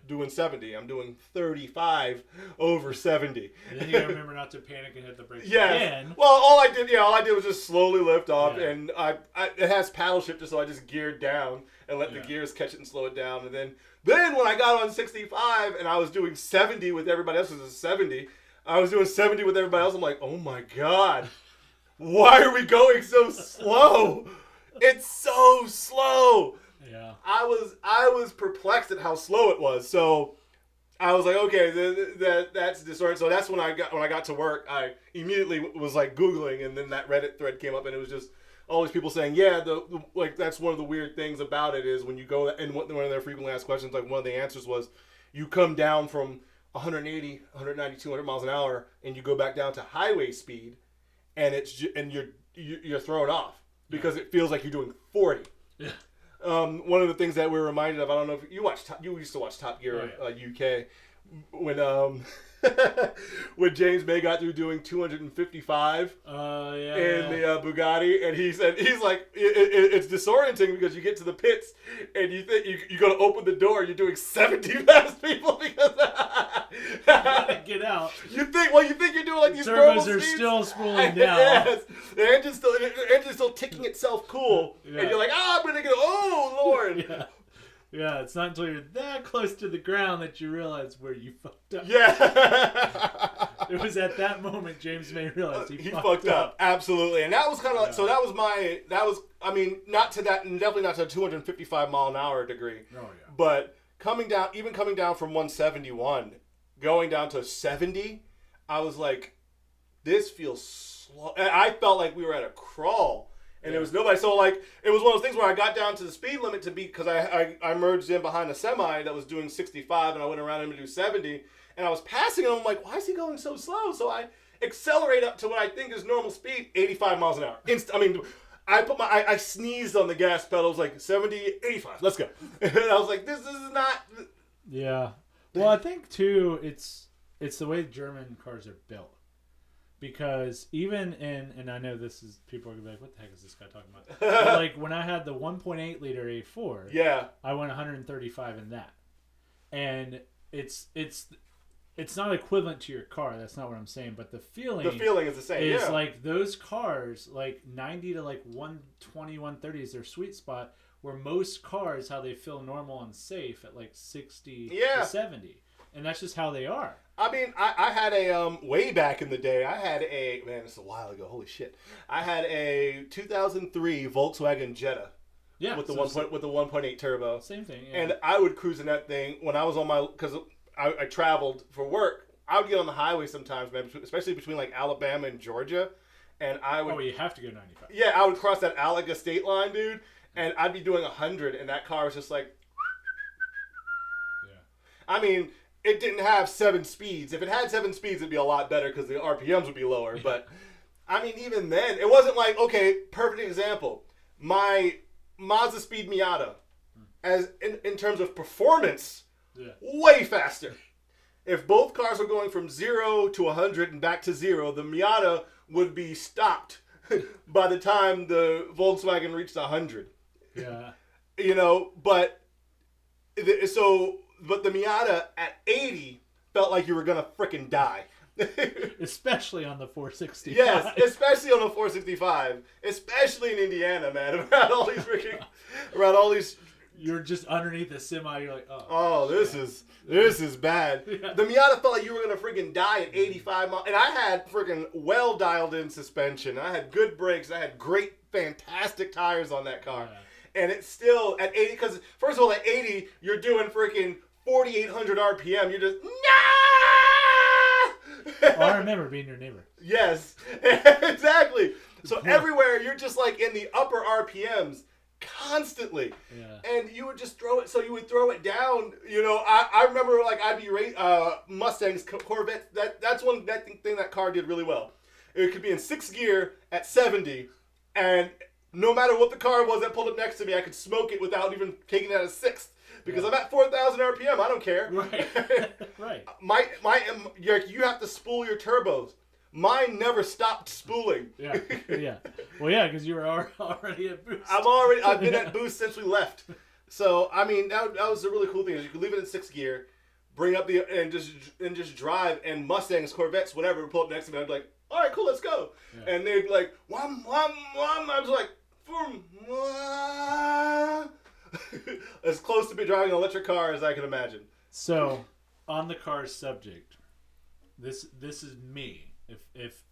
Doing 70. I'm doing 35 over 70. And then you gotta remember not to panic and hit the brakes again. Well, all I did was just slowly lift off, and it has paddle shifter, so I just geared down and let the gears catch it and slow it down. And then when I got on 65 and I was doing 70 with everybody else, because it's 70, I was doing 70 with everybody else. I'm like, oh my God, why are we going so slow? It's so slow. Yeah, I was perplexed at how slow it was. So I was like, okay, that's disorienting. So that's when I got to work, I immediately was like Googling, and then that Reddit thread came up, and it was just all these people saying, yeah, that's one of the weird things about it is when you go, and one of their frequently asked questions, like one of the answers was, you come down from 180, 190, 200 miles an hour, and you go back down to highway speed, and you're thrown off because it feels like you're doing 40. Yeah. One of the things that we're reminded of, I don't know if you used to watch Top Gear UK, when James May got through doing 255 in the Bugatti, and he's like, it's disorienting because you get to the pits and you think you go to open the door, you're doing 70 past people because you gotta get out. You think you're doing like these servos are still spooling down. Yes, the engine's still ticking itself cool, and you're like, I'm gonna go. Oh Lord. Yeah, it's not until you're that close to the ground that you realize where you fucked up. Yeah. It was at that moment James May realized he fucked up. Absolutely. And that was kind of like, so not to that, and definitely not to a 255 mile an hour degree. Oh, yeah. But coming down from 171, going down to 70, I was like, this feels slow. And I felt like we were at a crawl. And there was nobody. So, like, it was one of those things where I got down to the speed limit because I merged in behind a semi that was doing 65, and I went around him to do 70. And I was passing him. I'm like, why is he going so slow? So I accelerate up to what I think is normal speed, 85 miles an hour. I sneezed on the gas pedal. I was like, 70, 85, let's go. And I was like, this is not. Yeah. Well, I think, too, it's the way German cars are built. Because even and I know this is, people are going to be like, what the heck is this guy talking about? But like when I had the 1.8 liter A4, I went 135 in that. And it's it's not equivalent to your car. That's not what I'm saying. But the feeling is the same. It's yeah. like those cars, like 90 to like 120, 130 is their sweet spot. Where most cars, how they feel normal and safe at like 60 to 70, and that's just how they are. I mean, I had a way back in the day. I had a This is a while ago. Holy shit! I had a 2003 Volkswagen Jetta. Yeah, with the 1.8 turbo. Same thing. Yeah. And I would cruise in that thing when I was on because I traveled for work. I would get on the highway sometimes, man, especially between like Alabama and Georgia, and I would. Oh, you have to go 95. Yeah, I would cross that Alaga state line, dude, and I'd be doing 100, and that car was just like. Yeah. I mean, it didn't have 7 speeds. If it had 7 speeds, it'd be a lot better because the RPMs would be lower. Yeah. But I mean, even then, it wasn't like perfect example. My Mazda Speed Miata, as in terms of performance, way faster. If both cars were going from 0 to 100 and back to 0, the Miata would be stopped by the time the Volkswagen reached 100. Yeah. But the Miata at 80 felt like you were gonna freaking die. Especially on the 465. Yes, especially on the 465, especially in Indiana, man. Around all these, you're just underneath the semi. You're like, this is bad. Yeah. The Miata felt like you were gonna freaking die at 85 miles, and I had freaking well dialed in suspension. I had good brakes. I had great, fantastic tires on that car, and it's still at 80. Because first of all, at 80, you're doing freaking 4,800 RPM. You're just I remember being your neighbor. Yes, exactly. So everywhere you're just like in the upper RPMs constantly, and you would just throw it. So you would throw it down. I remember like I'd be Mustangs, Corvettes. That's one thing that car did really well. It could be in 6th gear at 70, and no matter what the car was that pulled up next to me, I could smoke it without even taking it out of 6th. Because I'm at 4,000 RPM, I don't care. Right, right. You have to spool your turbos. Mine never stopped spooling. Yeah, yeah. Well, yeah, because you were already at Boost. I've been at Boost since we left. So I mean, that was a really cool thing. You could leave it in 6th gear, bring up and just drive, and Mustangs, Corvettes, whatever, would pull up next to me. I'd be like, all right, cool, let's go. Yeah. And they'd be like, wham, wham, wham. I was like, boom, wah. As close to be driving an electric car as I can imagine. So, on the car subject, this is me. If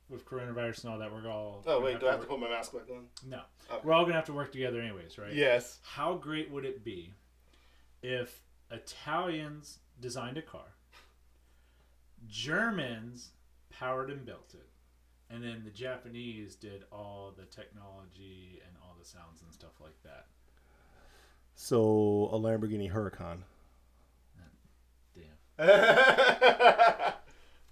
with coronavirus and all that, we're all. Oh wait, do I have to put my mask back on? No, okay. We're all gonna have to work together anyways, right? Yes. How great would it be if Italians designed a car, Germans powered and built it, and then the Japanese did all the technology and all the sounds and stuff like that? So a Lamborghini Huracan. Damn.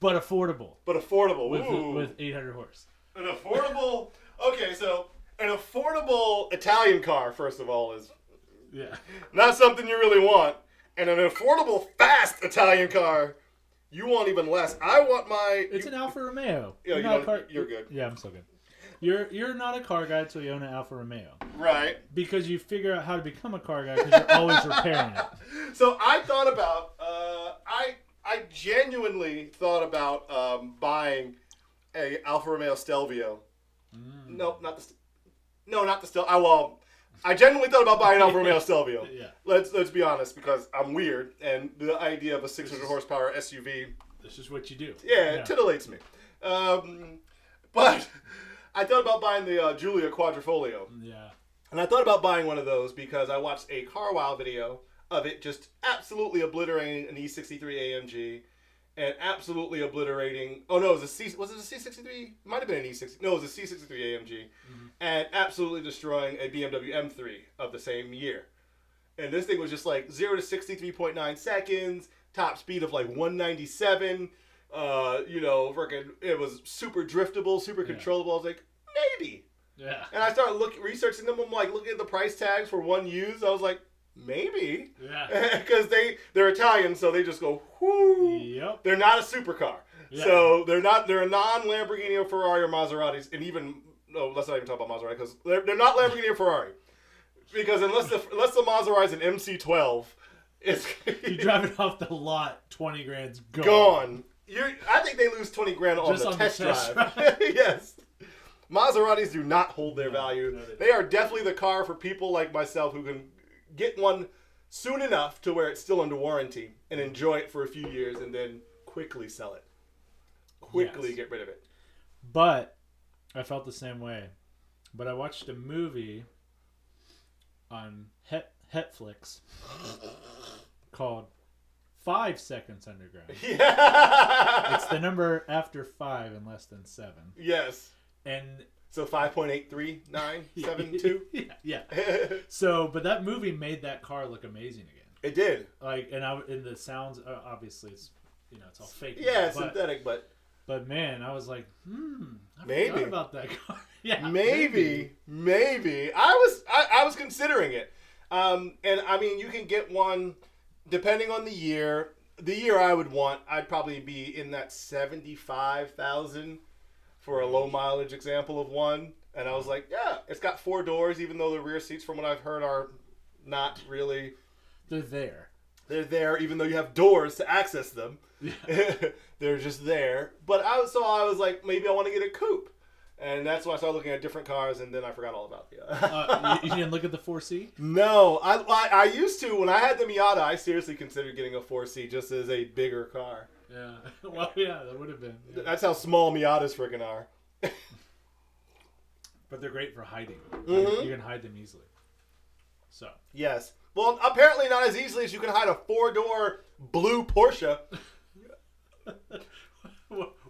But affordable. With 800 horse. An affordable. Okay, so an affordable Italian car, first of all, is not something you really want. And an affordable, fast Italian car, you want even less. I want my. It's an Alfa Romeo. You're good. Yeah, I'm so good. You're not a car guy until you own an Alfa Romeo. Right. Because you figure out how to become a car guy because you're always repairing it. So I thought about, I genuinely thought about buying a Alfa Romeo Stelvio. No, not the Stelvio. I genuinely thought about buying an Alfa Romeo Stelvio. Yeah. Let's be honest, because I'm weird, and the idea of a 600 horsepower SUV. This is what you do. Yeah, it titillates me. But I thought about buying the Giulia Quadrifoglio. Yeah. And I thought about buying one of those because I watched a Car Wow video of it just absolutely obliterating an E63 AMG and absolutely obliterating. Oh no, was it a C63? It might have been an E60. No, it was a C63 AMG, and absolutely destroying a BMW M3 of the same year. And this thing was just like 0 to 63.9 seconds, top speed of like 197. Freaking, it was super driftable, super controllable. I was like, maybe. Yeah. And I started researching them. I'm like looking at the price tags for one used. I was like, maybe. Yeah. Because they're Italian, so they just go, whoo. Yep. They're not a supercar. Yeah. So they're a non-Lamborghini or Ferrari or Maseratis. And even, no, let's not even talk about Maserati, because they're not Lamborghini or Ferrari. Because unless the Maserati's an MC12, It's You drive it off the lot, 20 grand's gone. gone. I think they lose 20 grand on Just the on test the test drive. Yes. Maseratis do not hold their value. no, they don't. They are definitely the car for people like myself who can get one soon enough to where it's still under warranty and enjoy it for a few years and then quickly sell it. Quickly Yes. get rid of it. But I felt the same way. But I watched a movie on Hetflix called 5 Seconds Underground. Yeah. It's the number after 5 and less than 7. Yes. And So 5.83972. yeah. So, but that movie made that car look amazing again. It did. Like, and the sounds, obviously, it's it's all fake. Yeah, it's but, synthetic, but man, I was like, I Maybe. forgot about that car. Yeah, maybe. I was considering it. And I mean, you can get one depending on the year. The year I would want, I'd probably be in that 75,000 for a low mileage example of one. And I was like, yeah, it's got 4 doors, even though the rear seats, from what I've heard, are not really. They're there. They're there, even though you have doors to access them. Yeah. They're just there. But I was like, maybe I want to get a coupe. And that's why I started looking at different cars, and then I forgot all about the You didn't look at the 4C? No, I used to. When I had the Miata, I seriously considered getting a 4C just as a bigger car. Yeah. Well, yeah, that would have been. Yeah. That's how small Miatas freaking are. But they're great for hiding. Mhm. You can hide them easily. So. Yes. Well, apparently not as easily as you can hide a 4-door blue Porsche.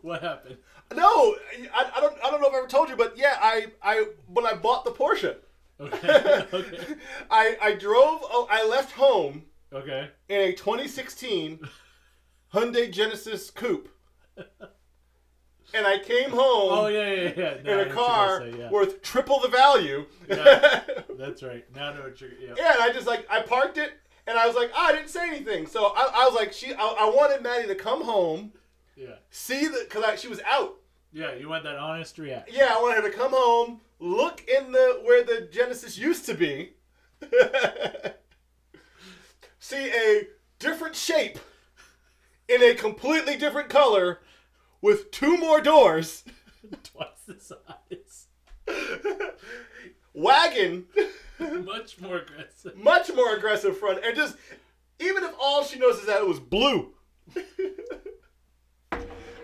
What happened? No, I don't know if I ever told you, but yeah, I when I bought the Porsche, Okay. Okay. I left home Okay. in a 2016 Hyundai Genesis Coupe, and I came home Oh yeah. No, I in know a what car you're gonna say, yeah. worth triple the value. Yeah. That's right. Now I know what you're. Yeah. Yeah, and I just I parked it, and I was like, I didn't say anything. So I was like, I wanted Maddie to come home, Yeah. see because she was out. Yeah. You want that honest reaction. Yeah, I wanted her to come home, look in where the Genesis used to be, see a different shape in a completely different color with 2 more doors, Twice the size. wagon. Much more aggressive. Much more aggressive front, and just even if all she knows is that it was blue,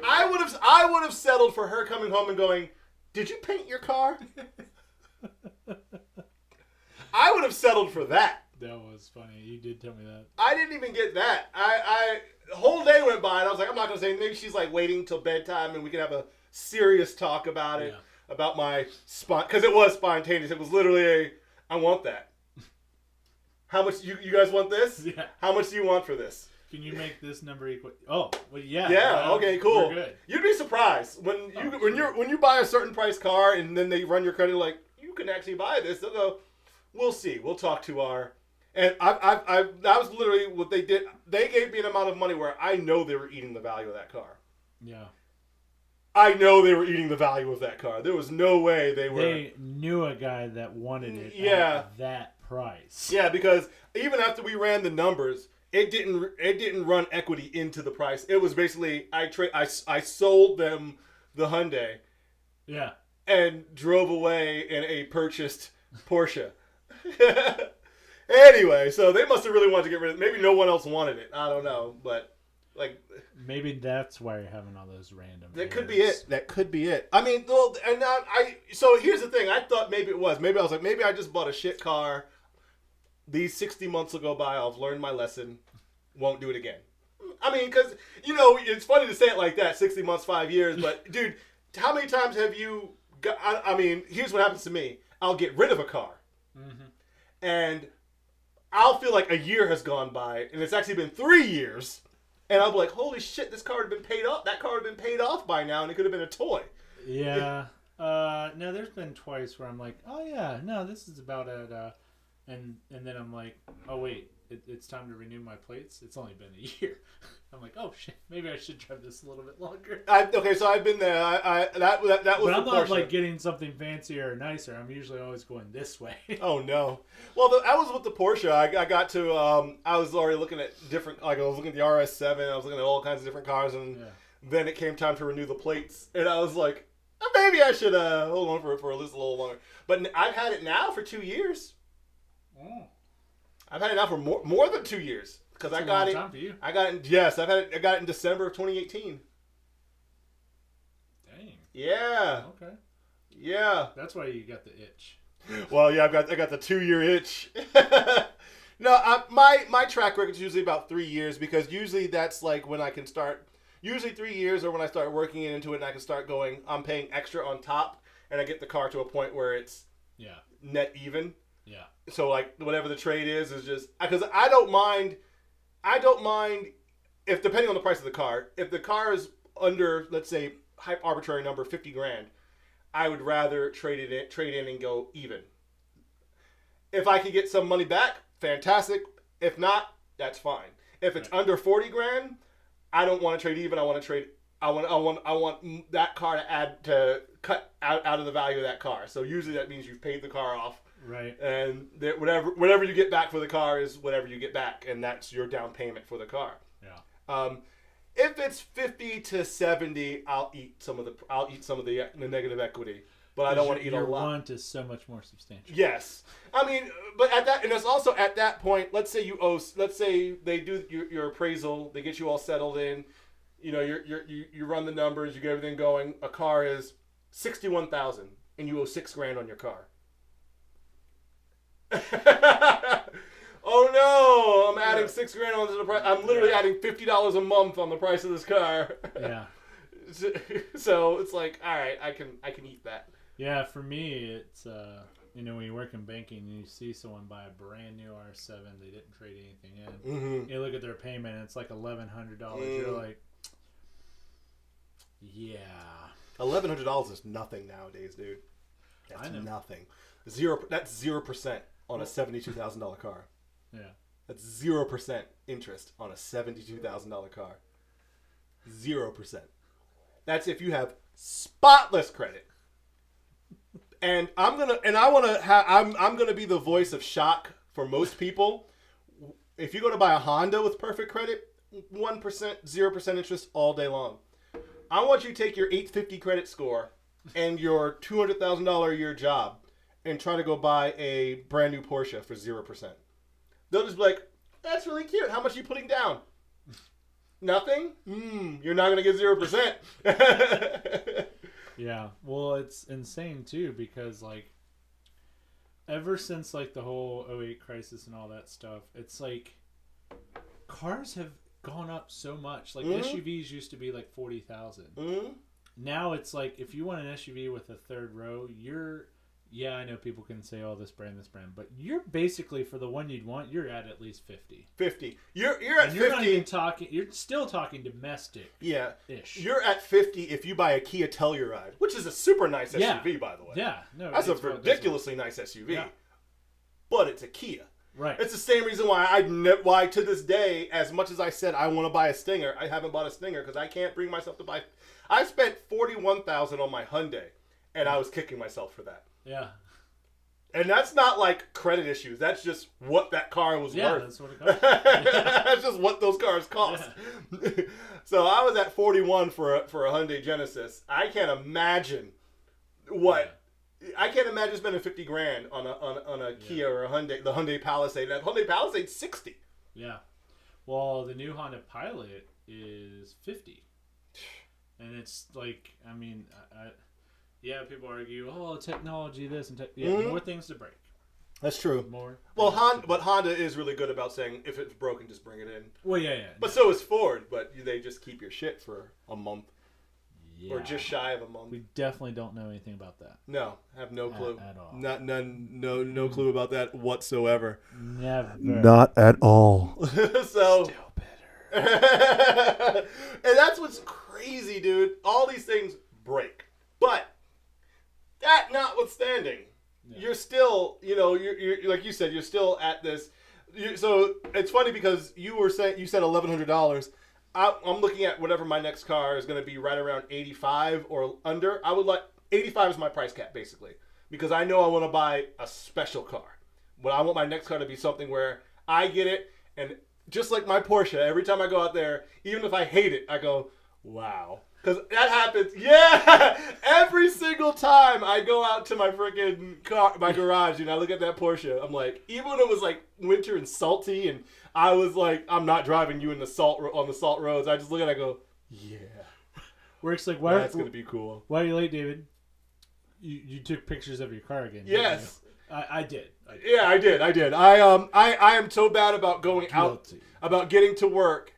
I would have settled for her coming home and going, "Did you paint your car?" I would have settled for that. That was funny. You did tell me that. I didn't even get that. The whole day went by, and I was like, I'm not gonna say. Maybe she's like waiting till bedtime, and we can have a serious talk about it, about my because it was spontaneous. It was literally I want that. How much you guys want this? Yeah. How much do you want for this? Can you make this number equal? Oh, well, yeah. Yeah. Okay. Cool. We're good. You'd be surprised when you buy a certain price car and then they run your credit like you can actually buy this. They'll go, we'll see. We'll talk to our. And that was literally what they did. They gave me an amount of money where I know they were eating the value of that car. Yeah. I know they were eating the value of that car. There was no way they were. They knew a guy that wanted it Yeah. at that price. Yeah, because even after we ran the numbers, it didn't run equity into the price. It was basically I sold them the Hyundai. Yeah. And drove away in a purchased Porsche. Anyway, so they must have really wanted to get rid of it. Maybe no one else wanted it. I don't know, but like maybe that's why you're having all those random. That could be it. That could be it. I mean, well, and now so here's the thing. I thought maybe it was. Maybe I was like, maybe I just bought a shit car. These 60 months will go by. I've learned my lesson. Won't do it again. I mean, because, it's funny to say it like that, 60 months, 5 years. But, dude, how many times have you got, I mean, here's what happens to me. I'll get rid of a car. Mm-hmm. And I'll feel like a year has gone by. And it's actually been 3 years. And I'll be like, holy shit, this car would have been paid off. That car would have been paid off by now. And it could have been a toy. Yeah. No, there's been twice where I'm like, oh, yeah, no, this is about it. And then I'm like, oh, wait, it's time to renew my plates. It's only been a year. I'm like, oh shit, maybe I should drive this a little bit longer. Okay, so I've been there. That was But the I'm not Porsche. like getting something fancier or nicer. I'm usually always going this way. Oh no! Well, I was with the Porsche. I got to. I was already looking at different. Like I was looking at the RS7. I was looking at all kinds of different cars, and then it came time to renew the plates, and I was like, maybe I should hold on for at least a little longer. But I've had it now for 2 years. Oh. I've had it now for more than 2 years because I got it. Time for you. I got it. Yes, I've had it. I got it in December of 2018. Dang. Yeah. Okay. Yeah. That's why you got the itch. Well, yeah, I got the 2-year itch. No, my track record is usually about 3 years because usually that's like when I can start. Usually 3 years or when I start working into it and I can start going. I'm paying extra on top and I get the car to a point where it's net even. Yeah. So like whatever the trade is just because I don't mind if depending on the price of the car. If the car is under, let's say, arbitrary number $50,000, I would rather trade in and go even. If I could get some money back, fantastic. If not, that's fine. If it's under $40,000, I don't want to trade even. I want to trade. I want that car to cut out of the value of that car. So usually that means you've paid the car off. Right. And whatever you get back for the car is whatever you get back, and that's your down payment for the car. Yeah. If it's 50 to 70, I'll eat some of the negative equity, but I don't want to eat a lot. Your want is so much more substantial. Yes, I mean, but and it's also at that point. Let's say they do your appraisal, they get you all settled in. You know, you run the numbers, you get everything going. A car is $61,000, and you owe $6,000 on your car. Oh no! I'm adding $6,000 onto the price. I'm literally adding $50 a month on the price of this car. Yeah. So it's like, all right, I can eat that. Yeah, for me, it's when you work in banking and you see someone buy a brand new R7, they didn't trade anything in. Mm-hmm. You look at their payment, and it's like $1,100. You're like, yeah. $1,100 is nothing nowadays, dude. That's nothing. That's 0% on a $72,000 car. Yeah. That's 0% interest on a $72,000 car. 0%. That's if you have spotless credit. And I'm gonna be the voice of shock for most people. If you go to buy a Honda with perfect credit, 1%, 0% interest all day long. I want you to take your 850 credit score and your $200,000 a year job and try to go buy a brand new Porsche for 0%. They'll just be like, that's really cute. How much are you putting down? Nothing? You're not going to get 0%. Yeah. Well, it's insane, too, because, like, ever since, like, the whole 08 crisis and all that stuff, it's like cars have gone up so much. Like, SUVs used to be, like, $40,000. Now it's like, if you want an SUV with a third row, yeah, I know people can say, oh, this brand, but you're basically, for the one you'd want, you're at least 50. 50. You're at 50. You're not even talking, you're still talking domestic. Yeah. Ish. You're at 50 if you buy a Kia Telluride, which is a super nice SUV, by the way. Yeah. No, that's a ridiculously nice SUV. Yeah. But it's a Kia. Right. It's the same reason why to this day, as much as I said I want to buy a Stinger, I haven't bought a Stinger because I can't bring myself to buy. I spent $41,000 on my Hyundai, and I was kicking myself for that. Yeah. And that's not like credit issues. That's just what that car was worth. Yeah, that's what it costs. That's just what those cars cost. Yeah. So I was at 41 for a Hyundai Genesis. I can't imagine I can't imagine spending $50,000 on a Kia or a Hyundai. The Hyundai Palisade. That Hyundai Palisade's $60,000. Yeah. Well, the new Honda Pilot is $50,000, and it's like, I mean, yeah, people argue, oh, technology, this and more things to break. That's true. More. Well, Honda is really good about saying if it's broken, just bring it in. Well, yeah. But so is Ford. But they just keep your shit for a month, or just shy of a month. We definitely don't know anything about that. No, have no clue at all. No clue about that whatsoever. Never. Not at all. So. Still bitter. And that's what's crazy, dude. All these things break, but. That notwithstanding, you're still, you're like you said, you're still at this. So it's funny because you said $1,100. I'm looking at whatever my next car is going to be right around 85 or under. I would like 85 is my price cap basically because I know I want to buy a special car. But I want my next car to be something where I get it, and just like my Porsche, every time I go out there, even if I hate it, I go, wow. Because that happens, yeah! Every single time I go out to my freaking car, my garage, and I look at that Porsche, I'm like, even when it was like winter and salty, and I was like, I'm not driving you on the salt roads, I just look at it and I go, yeah. Works like, that's going to be cool. Why are you late, David? You took pictures of your car again. Yes. I did. Yeah, I did. I am so bad about going out, about getting to work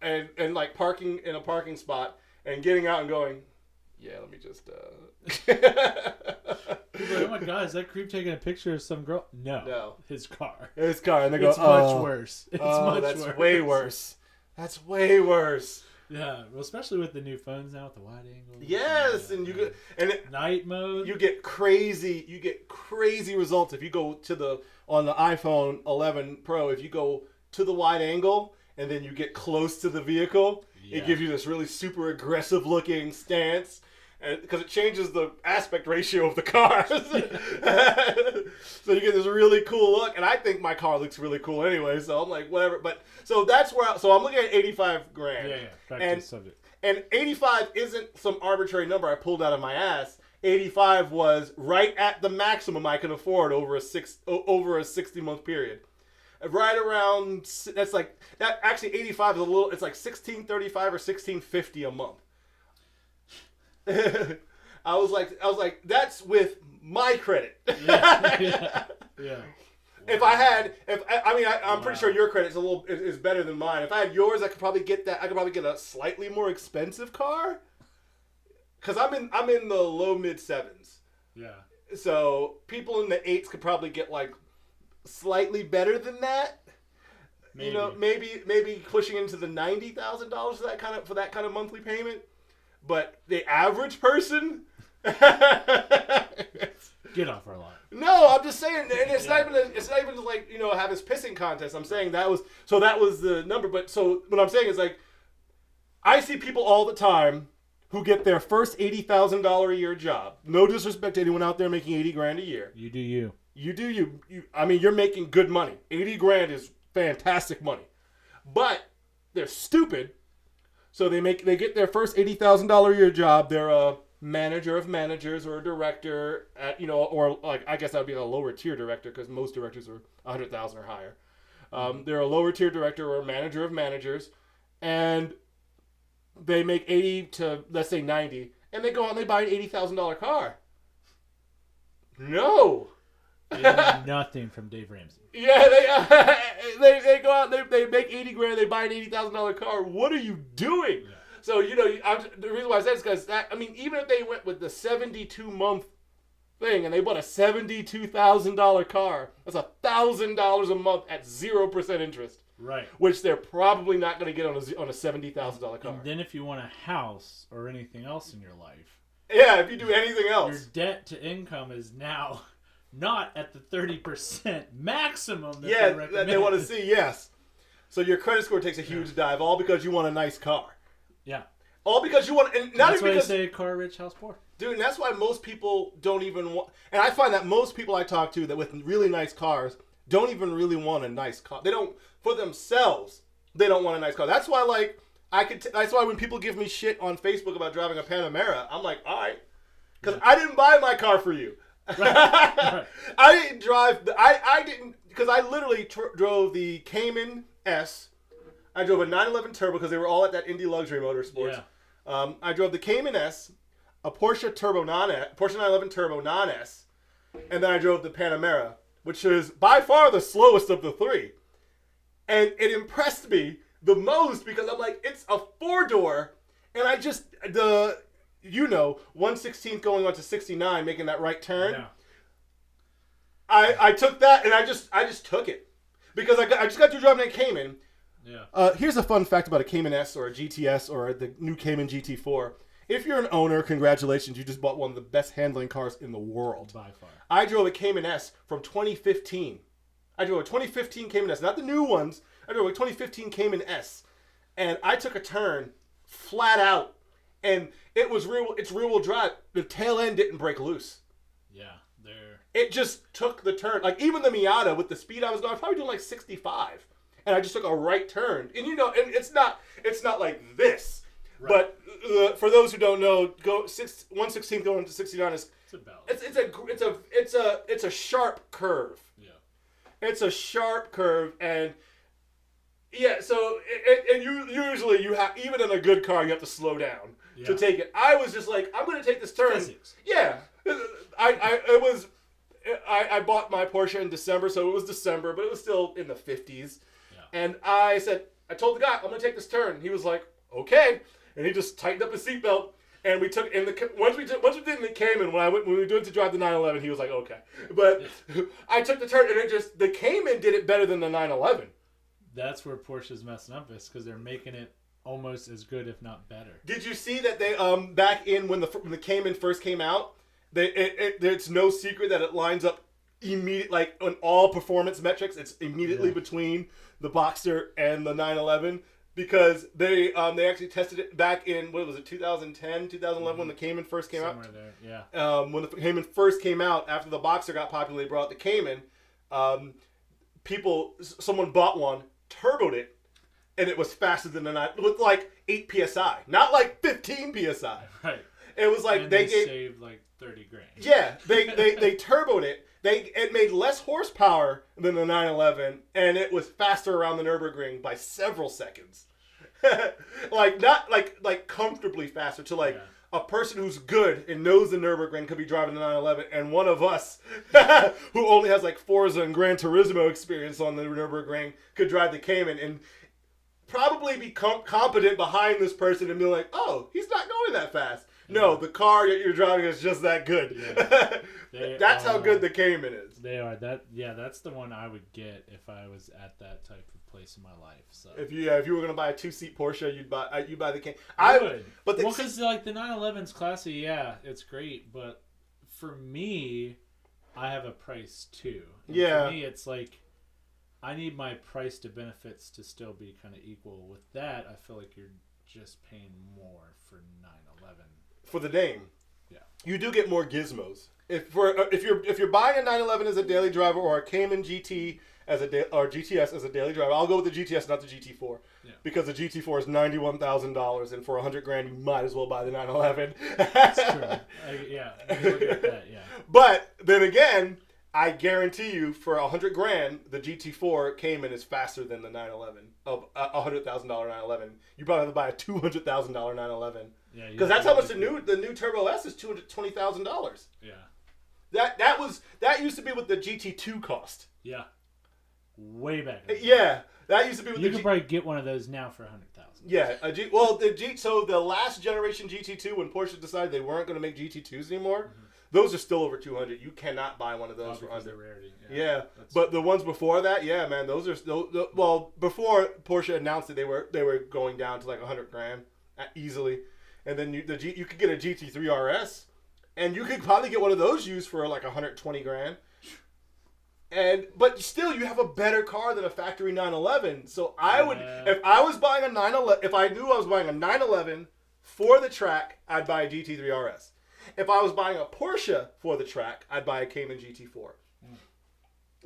and like parking in a parking spot and getting out and going, yeah, let me just People are like, oh my god, is that creep taking a picture of some girl? No. His car. His car. And they go, it's much worse. It's much that's worse. way worse. That's way worse. Yeah, well, especially with the new phones now with the wide angle. Yes, and night mode. You get crazy results if you go on the iPhone 11 Pro. If you go to the wide angle and then you get close to the vehicle, it gives you this really super aggressive looking stance. Because it changes the aspect ratio of the car. So you get this really cool look. And I think my car looks really cool anyway. So I'm like, whatever. But so that's where so I'm looking at 85 grand. Yeah. Back to the subject. And 85 isn't some arbitrary number I pulled out of my ass. 85 was right at the maximum I can afford over a 60-month period. Right around, that's like, that actually 85 is it's like $1,635 or $1,650 a month. I was like, that's with my credit. Yeah. If I'm pretty sure your credit's is better than mine. If I had yours, I could probably get that. I could probably get a slightly more expensive car. Cause I'm in the low mid 7s. Yeah. So people in the 8s could probably get like slightly better than that. Maybe. You know, maybe pushing into the $90,000 for that kind of monthly payment. But the average person, get off our line. No, I'm just saying, and it's not even to like, you know, have this pissing contest. I'm saying that was the number. But so what I'm saying is like, I see people all the time who get their first $80,000 a year job. No disrespect to anyone out there making 80 grand a year. You do you. You do you. I mean, you're making good money. 80 grand is fantastic money, but they're stupid. So they get their first $80,000 a year job. They're a manager of managers or a director at, you know, or like, I guess that would be a lower tier director because most directors are 100,000 or higher. They're a lower tier director or a manager of managers, and they make 80 to, let's say, 90, and they go out and they buy an $80,000 car. No. They learn nothing from Dave Ramsey. Yeah, they go out, they make 80 grand, they buy an $80,000 car. What are you doing? Yeah. So, you know, the reason why I said is because even if they went with the 72-month thing and they bought a $72,000 car, that's $1,000 a month at 0% interest. Right. Which they're probably not going to get on a $70,000 car. And then if you want a house or anything else in your life. Yeah, if you do anything else. Your debt to income is now not at the 30% maximum that they recommend. That they want to see, yes. So your credit score takes a huge dive, all because you want a nice car. Yeah. All because you want, and not that's even why because they say car rich, house poor. Dude, and that's why most people don't even want, and I find that most people I talk to that with really nice cars don't even really want a nice car. They don't, for themselves, they don't want a nice car. That's why, like, that's why when people give me shit on Facebook about driving a Panamera, I'm like, all right, because I didn't buy my car for you. Right. I didn't drive. I didn't, because I literally drove the Cayman S. I drove a 911 Turbo because they were all at that Indy Luxury Motorsports. Yeah. I drove the Cayman S, a Porsche 911 Turbo non-S, and then I drove the Panamera, which is by far the slowest of the three. And it impressed me the most because I'm like, it's a 4-door, and I just, 1/16 going on to 69, making that right turn. Yeah. I took that, and I just took it. Because I just got through driving a Cayman. Yeah. Here's a fun fact about a Cayman S or a GTS or the new Cayman GT4. If you're an owner, congratulations, you just bought one of the best handling cars in the world. By far. I drove a Cayman S from 2015. I drove a 2015 Cayman S, not the new ones. I drove a 2015 Cayman S, and I took a turn flat out, and it's rear-wheel drive. The tail end didn't break loose. Yeah, it just took the turn. Like, even the Miata, with the speed I was going, I was probably doing like 65. And I just took a right turn. And, and it's not like this. Right. But for those who don't know, 1/16 going to 69 is... It's a sharp curve. Yeah. It's a sharp curve, and... Yeah, so... usually, you have... Even in a good car, you have to slow down to take it. I was just like, I'm going to take this turn. Physics. Yeah. I bought my Porsche in December, so it was December, but it was still in the 50s. Yeah. And I told the guy, I'm going to take this turn. He was like, okay. And he just tightened up his seatbelt, and we took, once we did in the Cayman, when we went to drive the 911, he was like, okay. But I took the turn, and the Cayman did it better than the 911. That's where Porsche's messing up, is because they're making it almost as good, if not better. Did you see that they, back in when the Cayman first came out, it's no secret that it lines up immediately, like on all performance metrics. It's immediately between the Boxster and the 911, because they actually tested it back in, what was it, 2010, 2011, when the Cayman first came Somewhere out. There, yeah. When the Cayman first came out, after the Boxster got popular, they brought out the Cayman. Someone bought one, turboed it, and it was faster than the 9 with like 8 psi, not like 15 psi. Right. It was like and they saved like 30 grand. Yeah, they turboed it. It made less horsepower than the 911, and it was faster around the Nürburgring by several seconds. Not comfortably faster, to a person who's good and knows the Nürburgring could be driving the 911, and one of us who only has like Forza and Gran Turismo experience on the Nürburgring could drive the Cayman and probably be competent behind this person and be like, oh, he's not going that fast. No, the car that you're driving is just that good. Yeah. That's how good the Cayman is. They are. That's the one I would get if I was at that type of place in my life. So if you were gonna buy a 2-seat Porsche, you'd buy the Cayman. I would. But because like the 911's classy, yeah, it's great. But for me, I have a price too. And for me, it's like I need my price to benefits to still be kind of equal. With that, I feel like you're just paying more for 911. For the name, yeah, you do get more gizmos. If you're buying a 911 as a daily driver, or a Cayman GT or GTS as a daily driver, I'll go with the GTS, not the GT4, because the GT4 is $91,000, and for $100 grand, you might as well buy the 911. That's true. Yeah, look at that. Yeah. But then again, I guarantee you, for $100 grand, the GT4 Cayman is faster than the 911 of $100,000 911. You probably have to buy a $200,000 911. Yeah, because that's how much the new Turbo S is, $220,000. Yeah. That used to be what the GT2 cost. Yeah. Way back. Yeah, that used to be what you could probably get one of those now for $100,000. Yeah, so the last generation GT2, when Porsche decided they weren't going to make GT2s anymore, those are still over $200,000. You cannot buy one of those for under. Rarity. Yeah, but the ones before that, yeah, man, those are still before Porsche announced that they were going down to like $100 grand easily, and then you could get a GT3 RS, and you could probably get one of those used for like $120 grand. But still, you have a better car than a factory 911. So I would, if I was buying a 911, if I knew I was buying a 911 for the track, I'd buy a GT3 RS. If I was buying a Porsche for the track, I'd buy a Cayman GT4,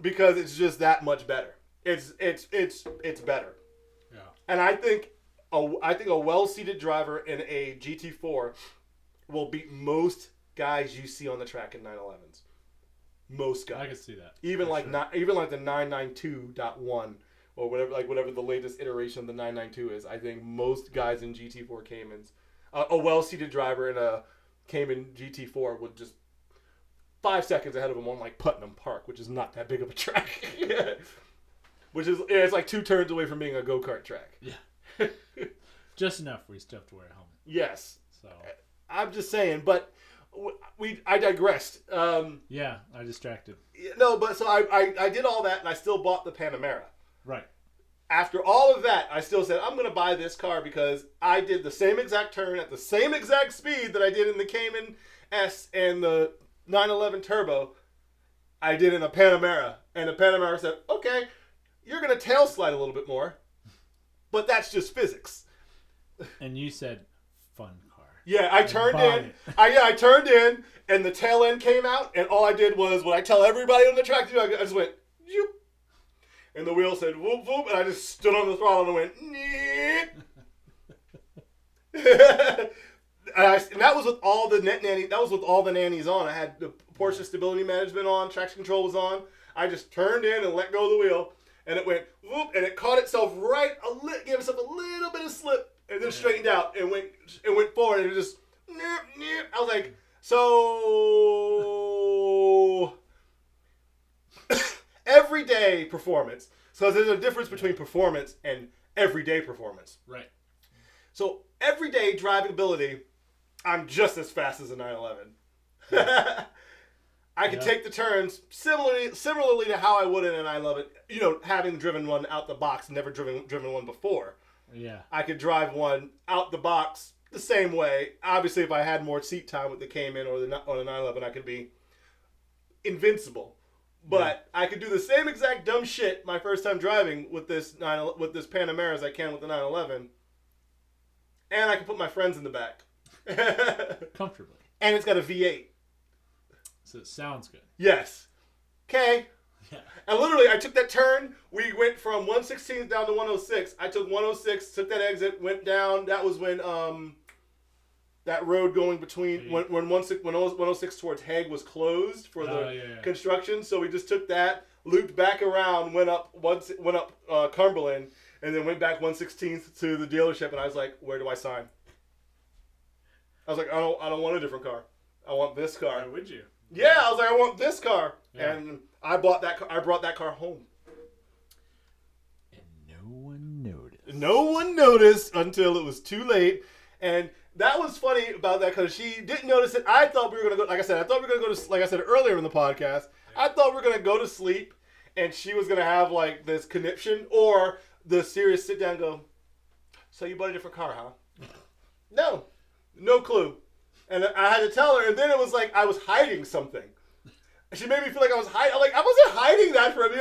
because it's just that much better. It's better. Yeah. And I think a well-seated driver in a GT4 will beat most guys you see on the track in 911s. Most guys. I can see that. Even like the 992.1 or whatever the latest iteration of the 992 is. I think most guys in GT4 Caymans, a well-seated driver in a Cayman GT4 would just 5 seconds ahead of him on like Putnam Park, which is not that big of a track. Which is it's like 2 turns away from being a go-kart track. Yeah. Just enough where you still have to wear a helmet. Yes. So I'm just saying, but I digressed. Yeah, I distracted. No, but so I did all that, and I still bought the Panamera. Right. After all of that, I still said, I'm going to buy this car because I did the same exact turn at the same exact speed that I did in the Cayman S and the 911 Turbo. I did in a Panamera, And the Panamera said, okay, you're going to tail slide a little bit more, but that's just physics. And you said, fun car. Yeah, I turned in. I turned in, and the tail end came out, and all I did was, what I tell everybody on the track to do, I just went, zoop. And the wheel said, whoop, whoop, and I just stood on the throttle and went, neep. And that was with all the nanny. That was with all the nannies on. I had the Porsche stability management on, traction control was on. I just turned in and let go of the wheel, and it went whoop, and it caught itself right, gave itself a little bit of slip, and then straightened out and went forward, and it just I was like, so everyday performance. So there's a difference between performance and everyday performance. Right. So everyday drivability, I'm just as fast as a 911. I can take the turns similarly to how I would in a 911. You know, having driven one out the box, never driven one before. Yeah. I could drive one out the box the same way. Obviously, if I had more seat time with the Cayman or the 911, I could be invincible. But I could do the same exact dumb shit my first time driving with this Panamera as I can with the 911. And I can put my friends in the back. Comfortably. And it's got a V8. So it sounds good. Yes. Okay. Yeah. And literally, I took that turn. We went from 116 down to 106. I took 106, took that exit, went down. That was when that road going between when 106 towards Hague was closed for the construction. So we just took that, looped back around, went up Cumberland, and then went back 116th to the dealership. And I was like, "Where do I sign?" I was like, "I don't want a different car. I want this car." Why would you? Yeah, I was like, "I want this car," Yeah. and I brought that car home. And no one noticed. No one noticed until it was too late, and that was funny about that because she didn't notice it. I thought we were gonna go. Like I said, like I said earlier in the podcast, I thought we were gonna go to sleep, and she was gonna have like this conniption or the serious sit down. And go, so you bought a different car, huh? No clue. And I had to tell her, and then it was like I was hiding something. She made me feel like I was hiding. Like, I wasn't hiding that from you.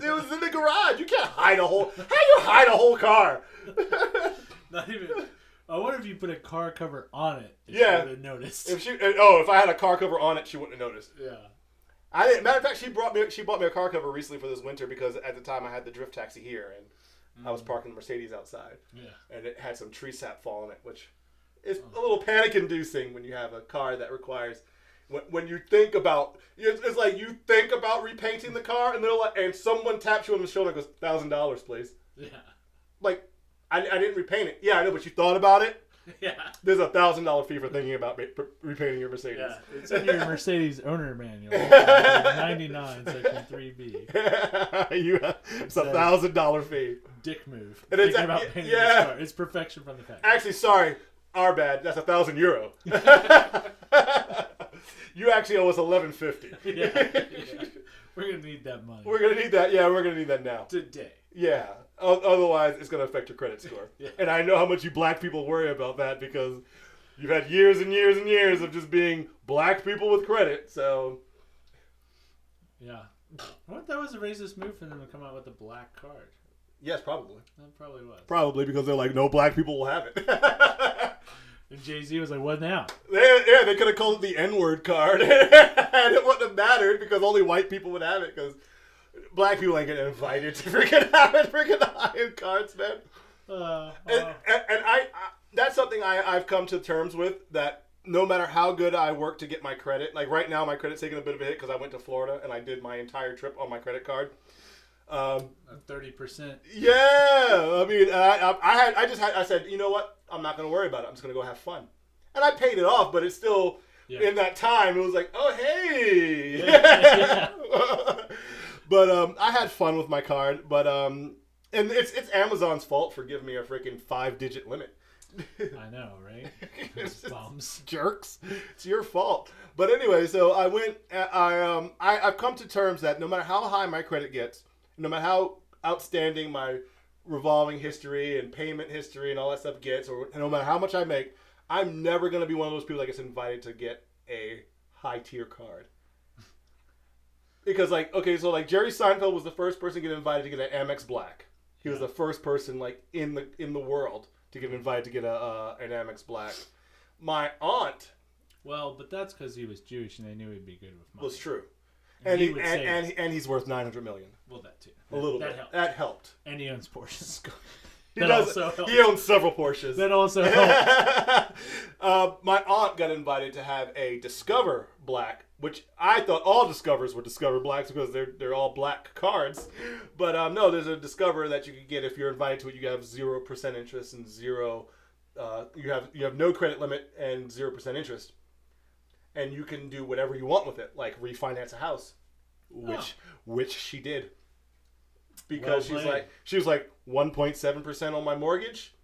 It was in the garage. You can't hide a whole. How do you hide a whole car? Not even. I wonder if you put a car cover on it. She would have noticed. If I had a car cover on it, she wouldn't have noticed. Yeah. I didn't. Matter of fact, she bought me a car cover recently for this winter because at the time I had the drift taxi here and I was parking the Mercedes outside. Yeah. And it had some tree sap fall in it, which is a little panic-inducing when you have a car that requires. When you think about, it's like you think about repainting the car, and they're like, and someone taps you on the shoulder and goes, $1,000, please. Yeah. Like, I didn't repaint it. Yeah, I know, but you thought about it. Yeah. There's a $1,000 fee for thinking about repainting your Mercedes. Yeah, it's in your Mercedes owner manual. 99 section 3B. It's a $1,000 fee. Dick move. And it's thinking about painting this car. It's perfection from the factory. Actually, sorry, our bad. That's €1,000. You actually owe us $1,150. Yeah. We're gonna need that money. We're gonna need that. Yeah, we're gonna need that now. Today. Yeah. Otherwise, it's gonna affect your credit score. Yeah. And I know how much you black people worry about that because you've had years and years and years of just being black people with credit. So. Yeah. I wonder if that was a racist move for them to come out with a black card. Yes, probably. That probably was. Probably because they're like, no black people will have it. And Jay-Z was like, what now? They could have called it the N-word card. And it wouldn't have mattered because only white people would have it because black people ain't getting invited to freaking have it, freaking high-end cards, man. And I that's something I've come to terms with, that no matter how good I work to get my credit, like right now my credit's taking a bit of a hit because I went to Florida and I did my entire trip on my credit card. 30%. Yeah, I mean, I said, you know what? I'm not going to worry about it. I'm just going to go have fun. And I paid it off, but it's still, in that time, it was like, oh, hey. Yeah. But I had fun with my card. But, and it's Amazon's fault for giving me a freaking 5-digit limit. I know, right? Bums. Jerks. It's your fault. But anyway, so I went, I've come to terms that no matter how high my credit gets, no matter how outstanding my revolving history and payment history and all that stuff gets, or no matter how much I make, I'm never going to be one of those people that gets invited to get a high tier card. Because like, okay, so like Jerry Seinfeld was the first person to get invited to get an Amex Black. He was the first person like in the world to get invited to get an Amex Black. My aunt. Well, but that's because he was Jewish and they knew he'd be good with money. Was true. And And he's worth $900 million. Well, that too. A little bit. Helped. That helped. And he owns Porsches. He owns several Porsches. That also helped. My aunt got invited to have a Discover Black, which I thought all Discovers were Discover Blacks because they're all black cards. But no, there's a Discover that you can get if you're invited to it. You have 0% interest and zero. You have no credit limit and 0% interest, and you can do whatever you want with it, like refinance a house, which she did. Because she was like 1.7% on my mortgage,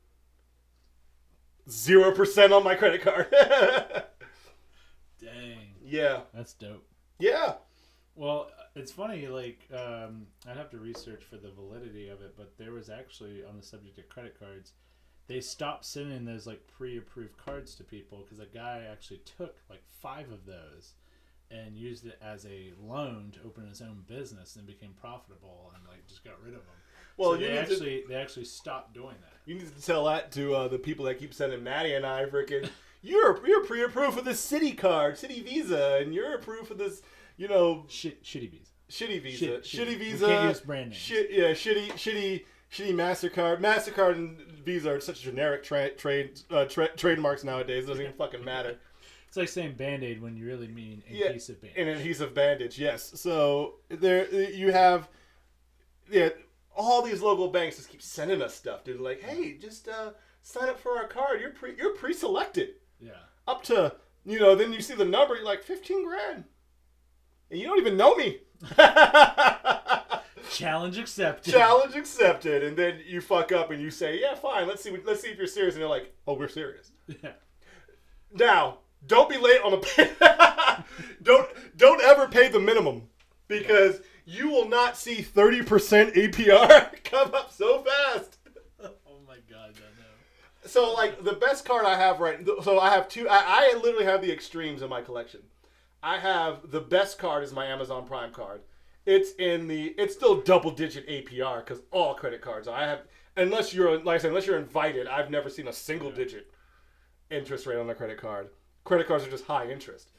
0% on my credit card. Dang. Yeah. That's dope. Yeah. Well, it's funny, like, I'd have to research for the validity of it, but there was actually, on the subject of credit cards, they stopped sending those, like, pre-approved cards to people because a guy actually took, like, 5 of those and used it as a loan to open his own business and became profitable and, like, just got rid of them. Well, so they actually stopped doing that. You need to tell that to the people that keep sending Maddie and I freaking, you're pre-approved for this City Visa, and you're approved for this, you know... Shitty Visa. Shitty Visa. Shitty Visa. We can't use brand names. Shitty MasterCard. MasterCard and Visa are such generic trademarks nowadays. It doesn't even fucking matter. It's like saying Band-Aid when you really mean adhesive bandage. An adhesive bandage, yes. So there you have, all these local banks just keep sending us stuff, dude. Like, hey, just sign up for our card. You're pre-selected. Yeah. Up to, then you see the number. You're like $15,000, and you don't even know me. Challenge accepted. Challenge accepted, and then you fuck up and you say, yeah, fine. Let's see if you're serious. And they're like, oh, we're serious. Yeah. Now, don't be late on the pay. don't ever pay the minimum, because you will not see 30% APR come up so fast. Oh my god, I know. So like the best card I have so I have two. I literally have the extremes in my collection. I have the best card is my Amazon Prime card. It's still double-digit APR because all credit cards unless you're invited. I've never seen a single-digit interest rate on a credit card. Credit cards are just high interest,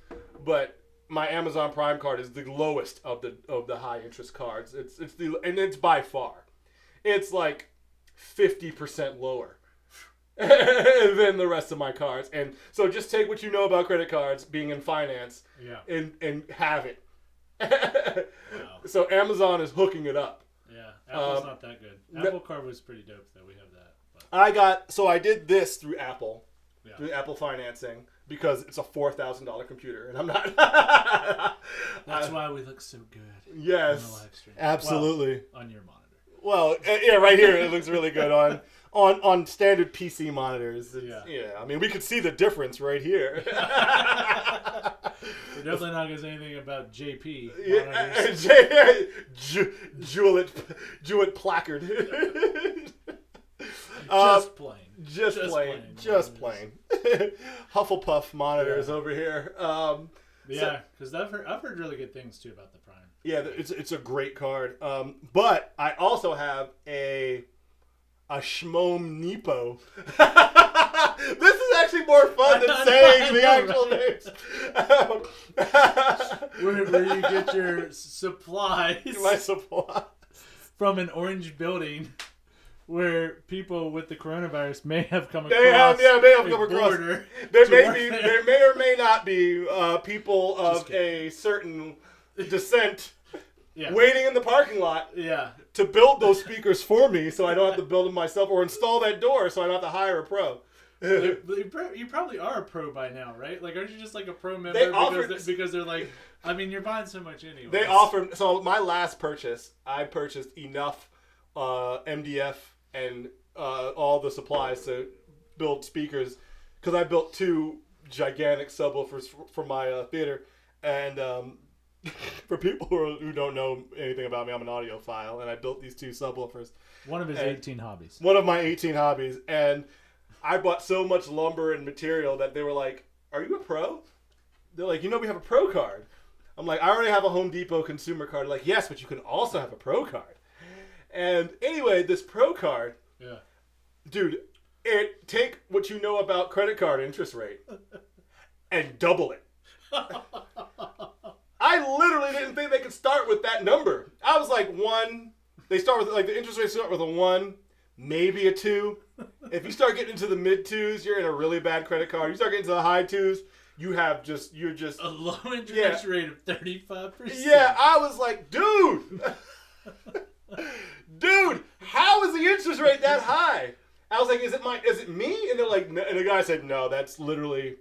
but my Amazon Prime card is the lowest of the high interest cards. It's by far, it's like 50% lower than the rest of my cards. And so just take what you know about credit cards, being in finance, and have it. Wow. So Amazon is hooking it up. Yeah, Apple's not that good. Apple Card was pretty dope though. We have that. But. I did this through Apple, through Apple financing, because it's a $4,000 computer, and I'm not. That's why we look so good. Yes, on the live stream. Absolutely. Well, on your monitor. Well, yeah, right here it looks really good on standard PC monitors. I mean, we could see the difference right here. We're definitely not going to say anything about JP. Jewett placard. Just plain. Hufflepuff monitors over here. Because I've heard really good things too about the Prime. Yeah, it's a great card. But I also have a Shmom Nepo. This is actually more fun than saying the actual names. Where you get your supplies. My supplies. From an orange building where people with the coronavirus may have come across. Border. There may or may not be people of a certain descent waiting in the parking lot to build those speakers for me, so I don't have to build them myself, or install that door so I don't have to hire a pro. You probably are a pro by now, right? Like, aren't you just like a pro member because they're like, I mean, you're buying so much anyway. They offer. So my last purchase, I purchased enough MDF and all the supplies to build speakers, because I built 2 gigantic subwoofers for my theater. And for people who don't know anything about me, I'm an audiophile, and I built these 2 subwoofers. One of his 18 hobbies. One of my 18 hobbies. And I bought so much lumber and material that they were like, "Are you a pro?" They're like, "We have a pro card." I'm like, I already have a Home Depot consumer card. Like, yes, but you can also have a Pro card. And anyway, this Pro card, Yeah. dude, take what you know about credit card interest rate and double it. I literally didn't think they could start with that number. I was like, 1. They start with, like, the interest rates start with a 1, maybe a 2. If you start getting into the mid 2s, you're in a really bad credit card. You start getting to the high 2s, you're just A low interest rate of 35%. Yeah, I was like, dude, how is the interest rate that high? I was like, is it me? And they're like, no. And the guy said, no, that's literally,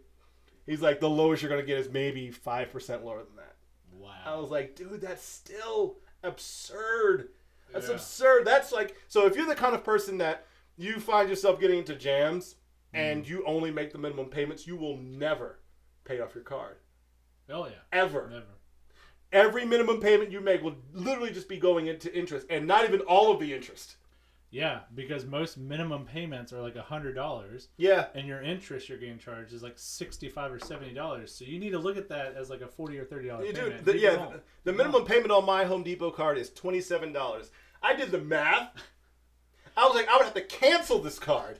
he's like, the lowest you're gonna get is maybe 5% lower than that. Wow. I was like, dude, that's still absurd. That's absurd. That's like, so if you're the kind of person that you find yourself getting into jams and you only make the minimum payments, you will never pay off your card. Oh, yeah. Ever. Never. Every minimum payment you make will literally just be going into interest, and not even all of the interest. Yeah, because most minimum payments are like $100. Yeah. And your interest you're getting charged is like $65 or $70. So you need to look at that as like a $40 or $30 payment. The minimum payment on my Home Depot card is $27. I did the math. I was like, I would have to cancel this card.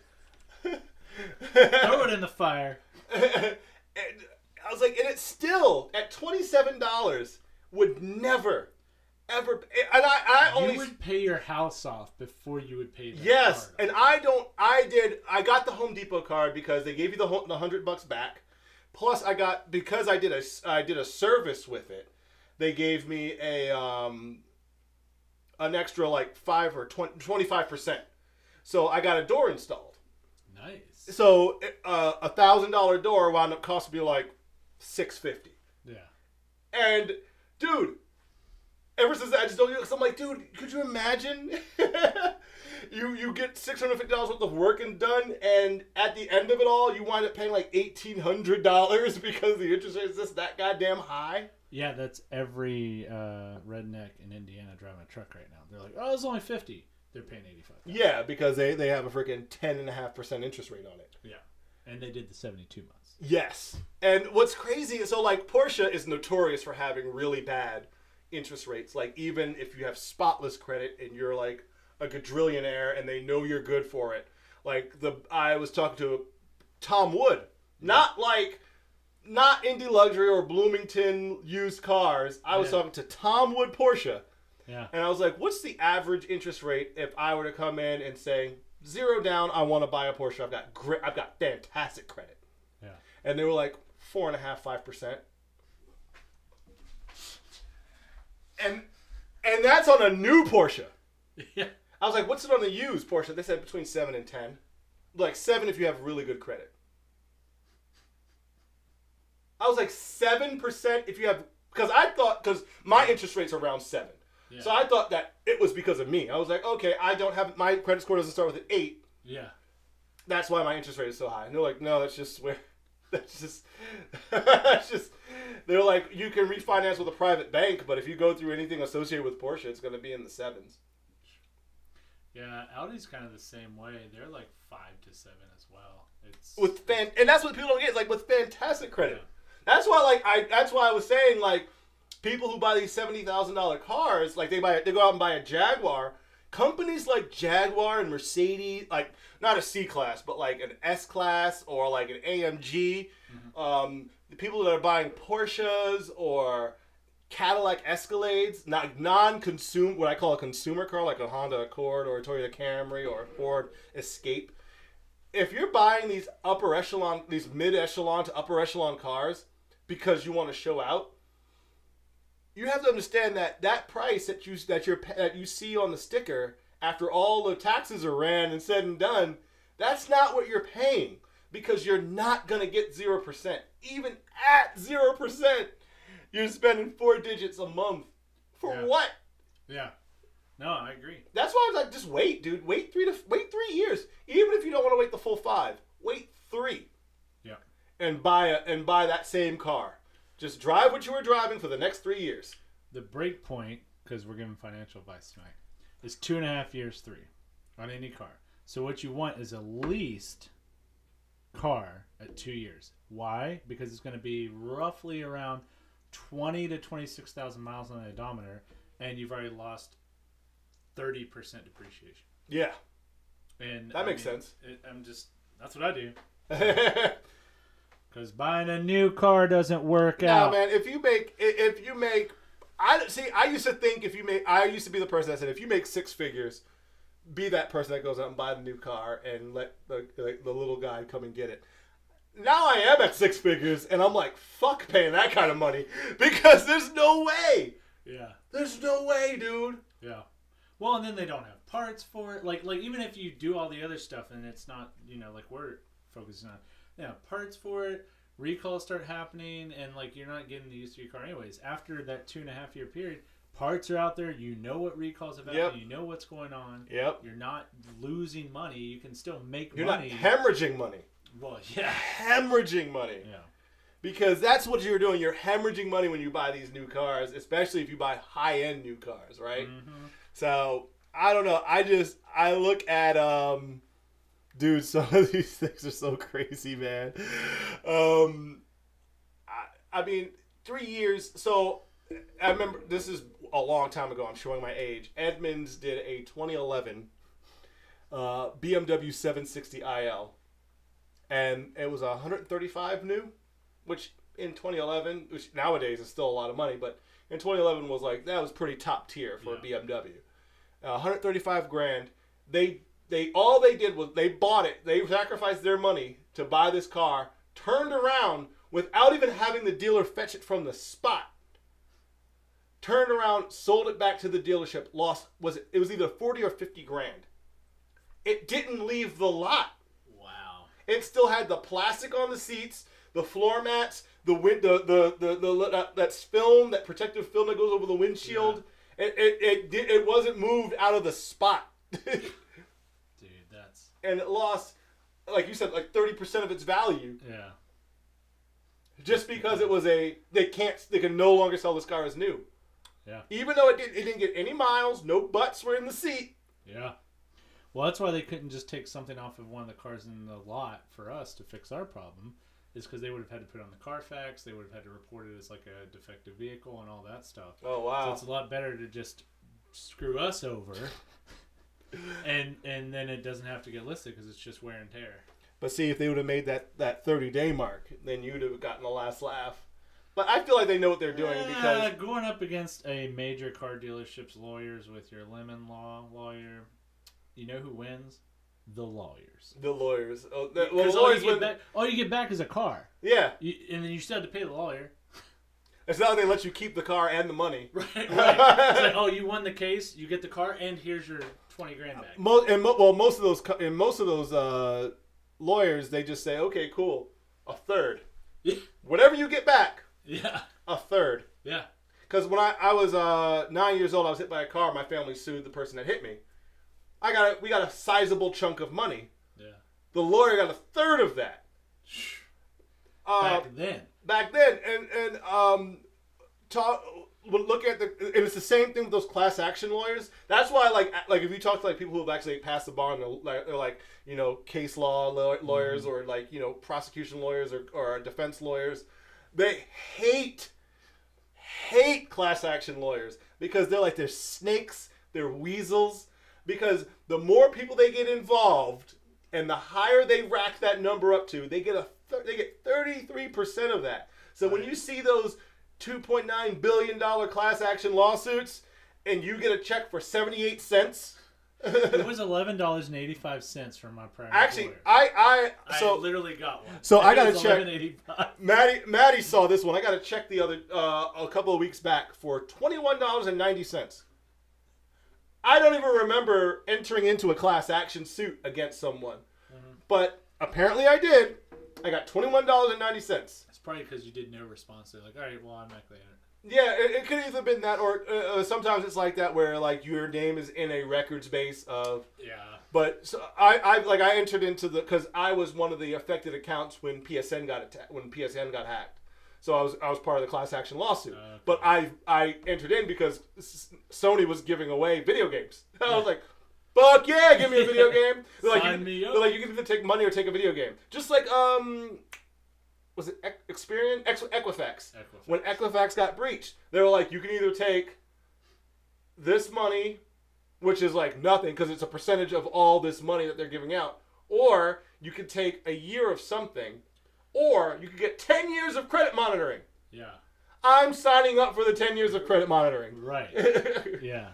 Throw it in the fire. And I was like, and it's still at $27 would never, ever. And You would pay your house off before you would pay that yes, card and I got the Home Depot card because they gave you the $100 back. Plus, because I did a service with it. They gave me an extra like 5 or 25%. So I got a door installed. Nice. So a $1,000 door wound up costing me like $650. Yeah. And dude, ever since that, I just don't. Cause I'm like, dude, could you imagine? you get $650 worth of work done, and at the end of it all, you wind up paying like $1,800 because the interest rate is just that goddamn high. Yeah, that's every redneck in Indiana driving a truck right now. They're like, oh, it's only $50. They're paying $85. Yeah, because they have a freaking 10.5% interest rate on it. Yeah, and they did the 72 months. Yes, and what's crazy is so like Porsche is notorious for having really bad interest rates. Like even if you have spotless credit and you're like a quadrillionaire and they know you're good for it. Like I was talking to Tom Wood, not Indie Luxury or Bloomington used cars. I was talking to Tom Wood Porsche. Yeah. And I was like, what's the average interest rate if I were to come in and say, 0 down, I want to buy a Porsche. I've got fantastic credit. Yeah. And they were like 4.5%, 5%. And that's on a new Porsche. Yeah. I was like, what's it on the used Porsche? They said between 7 and 10. Like 7 if you have really good credit. I was like 7% if you have, because my interest rate's around 7. Yeah. So I thought that it was because of me. I was like, okay, my credit score doesn't start with an 8. Yeah. That's why my interest rate is so high. And they're like, no, that's just, they're like, you can refinance with a private bank, but if you go through anything associated with Porsche, it's going to be in the 7s. Yeah, Audi's kind of the same way. They're like 5 to 7 as well. And that's what people don't get. It's like with fantastic credit. Yeah. That's why I was saying like people who buy these $70,000 cars, like they go out and buy a Jaguar. Companies like Jaguar and Mercedes, like not a C class, but like an S class or like an AMG. Mm-hmm. The people that are buying Porsches or Cadillac Escalades, not non-consumer, what I call a consumer car, like a Honda Accord or a Toyota Camry or a Ford Escape. If you're buying these these mid-echelon to upper echelon cars because you want to show out, you have to understand that price that you see on the sticker after all the taxes are ran and said and done, that's not what you're paying because you're not going to get 0%. Even at 0%, you're spending 4 digits a month for what? Yeah. No, I agree. That's why I was like, just wait, dude. Wait 3 years. Even if you don't want to wait the full 5, wait 3. Yeah. And buy that same car. Just drive what you were driving for the next 3 years. The break point, because we're giving financial advice tonight, is 2.5 years, 3 on any car. So what you want is a leased car at 2 years. Why? Because it's going to be roughly around 20 to 26,000 miles on the odometer, and you've already lost 30% depreciation. Yeah. And that makes sense. That's what I do. Because buying a new car doesn't work out. No, man. If you make, I used to think I used to be the person that said if you make six figures, be that person that goes out and buy the new car and let the little guy come and get it. Now I am at six figures, and I'm like, fuck paying that kind of money because there's no way. Yeah. There's no way, dude. Yeah. Well, and then they don't have parts for it. Like even if you do all the other stuff and it's not, like we're focusing on, parts for it, recalls start happening, and like you're not getting the use of your car anyways. After that 2.5 year period, parts are out there. You know what recalls have happened. You know what's going on. Yep. You're not losing money. You can still make You're money. not hemorrhaging money. Well, yeah. Hemorrhaging money. Yeah. Because that's what you're doing. You're hemorrhaging money when you buy these new cars, especially if you buy high-end new cars, right? Mm-hmm. So, I don't know. I look at, dude, some of these things are so crazy, man. I mean, 3 years. So, I remember, this is a long time ago. I'm showing my age. Edmunds did a 2011 BMW 760 IL. And it was 135 new, which in 2011, which nowadays is still a lot of money, but in 2011 was like, that was pretty top tier for a BMW. 135 grand. All they did was they bought it. They sacrificed their money to buy this car, turned around without even having the dealer fetch it from the spot. Turned around, sold it back to the dealership, it was either 40 or 50 grand. It didn't leave the lot. It still had the plastic on the seats, the floor mats, that's film, that protective film that goes over the windshield. Yeah. It wasn't moved out of the spot. Dude, that's... And it lost, like you said, like 30% of its value. Yeah. Just because it was they can no longer sell this car as new. Yeah. Even though it didn't get any miles, no butts were in the seat. Yeah. Well, that's why they couldn't just take something off of one of the cars in the lot for us to fix our problem, is because they would have had to put it on the Carfax, they would have had to report it as like a defective vehicle and all that stuff. Oh, wow. So it's a lot better to just screw us over, and then it doesn't have to get listed because it's just wear and tear. But see, if they would have made that 30-day mark, then you'd have gotten the last laugh. But I feel like they know what they're doing because... Going up against a major car dealership's lawyers with your lemon law lawyer... You know who wins? The lawyers. The lawyers. Oh, all you get back is a car. Yeah. And then you still have to pay the lawyer. It's not like they let you keep the car and the money. Right. It's like, oh, you won the case, you get the car, and here's your 20 grand back. Most of those lawyers, they just say, okay, cool, a third. Yeah. Whatever you get back. Yeah. A third. Yeah. Because when I was 9 years old, I was hit by a car. My family sued the person that hit me. We got a sizable chunk of money. Yeah. The lawyer got a third of that. Back then, and look at and it's the same thing with those class action lawyers. That's why, like if you talk to people who have actually passed the bar, and they're like case law lawyers, or prosecution lawyers or defense lawyers, they hate class action lawyers because they're snakes, they're weasels. Because the more people they get involved, and the higher they rack that number up to, they get 33% of that. So when you see those $2.9 billion class action lawsuits, and you get a check for 78 cents, it was $11.85 from my primary actually, lawyer. I literally got one. So I got to check. $11.85. Maddie saw this one. I got to check the other a couple of weeks back for $21.90. I don't even remember entering into a class action suit against someone. Mm-hmm. But apparently I did. I got $21.90. It's probably because you did no response. They're like, all right, well, I'm not going to. Yeah, it could either been that, or sometimes it's like that where your name is in a records base of... Yeah. But so I entered into because I was one of the affected accounts when PSN got hacked. So I was part of the class action lawsuit. Okay. But I entered in because Sony was giving away video games. I was like, fuck yeah, give me a video game. They're like, you can either take money or take a video game. Just like was it Experian? Equifax. When Equifax got breached, they were like, you can either take this money, which is like nothing because it's a percentage of all this money that they're giving out, or you could take a year of something, or you could get 10 years of credit monitoring. Yeah. I'm signing up for the 10 years of credit monitoring. Right. Yeah.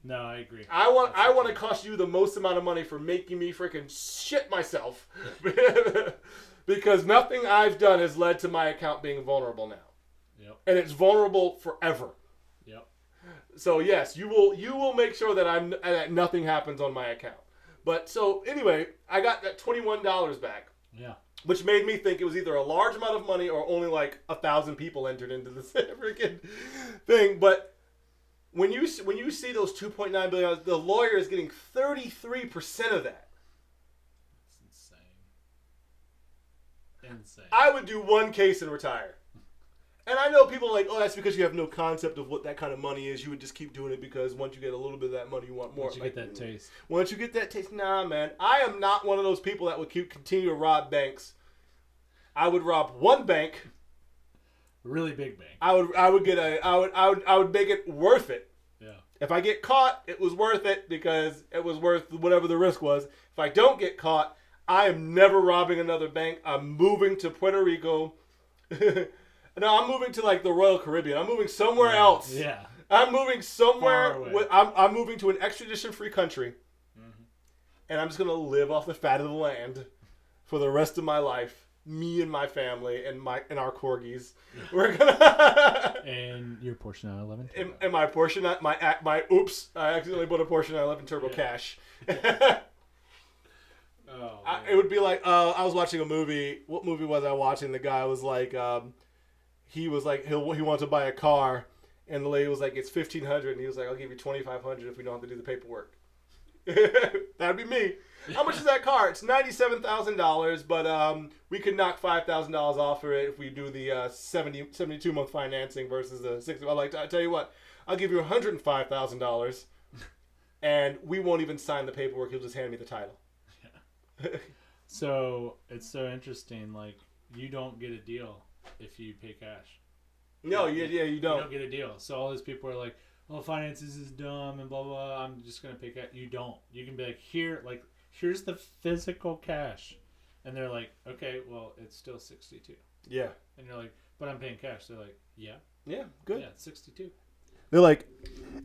No, I agree. I want to cost you the most amount of money for making me freaking shit myself. Because nothing I've done has led to my account being vulnerable now. Yep. And it's vulnerable forever. Yep. So yes, you will make sure that nothing happens on my account. But so anyway, I got that $21 back. Yeah. Which made me think it was either a large amount of money or only like 1,000 people entered into this freaking thing. But when you see those $2.9 billion, the lawyer is getting 33% of that. That's insane. I would do one case and retire. And I know people are like, oh, that's because you have no concept of what that kind of money is. You would just keep doing it because once you get a little bit of that money, you want more. Once you get that taste. Once you get that taste, nah, man. I am not one of those people that would continue to rob banks. I would rob one bank. Really big bank. I would make it worth it. Yeah. If I get caught, it was worth it because it was worth whatever the risk was. If I don't get caught, I am never robbing another bank. I'm moving to Puerto Rico. No, I'm moving to like the Royal Caribbean. I'm moving somewhere else. Yeah. I'm moving somewhere. Far away. I'm moving to an extradition-free country, and I'm just gonna live off the fat of the land for the rest of my life. Me and my family and our corgis. We're gonna and your Porsche 911. and my Porsche my oops! I accidentally bought a Porsche 911 Turbo Cash. It would be like I was watching a movie. What movie was I watching? The guy was like. He was like he wanted to buy a car, and the lady was like, "It's $1,500," and he was like, "I'll give you $2,500 if we don't have to do the paperwork." That'd be me. How much is that car? It's $97,000, but we could knock $5,000 off for it if we do the 72-month financing versus the 60. I like. I tell you what, I'll give you $105,000, and we won't even sign the paperwork. He'll just hand me the title. Yeah. So it's so interesting. Like you don't get a deal if you pay cash. No, you don't. You don't get a deal. So all these people are like, "Oh, finances is dumb and blah blah. I'm just gonna pay cash." You don't. You can be like, here's the physical cash, and they're like, "Okay, well, it's still 62." Yeah. And you're like, "But I'm paying cash." They're like, "Yeah, good. yeah, it's 62." They're like,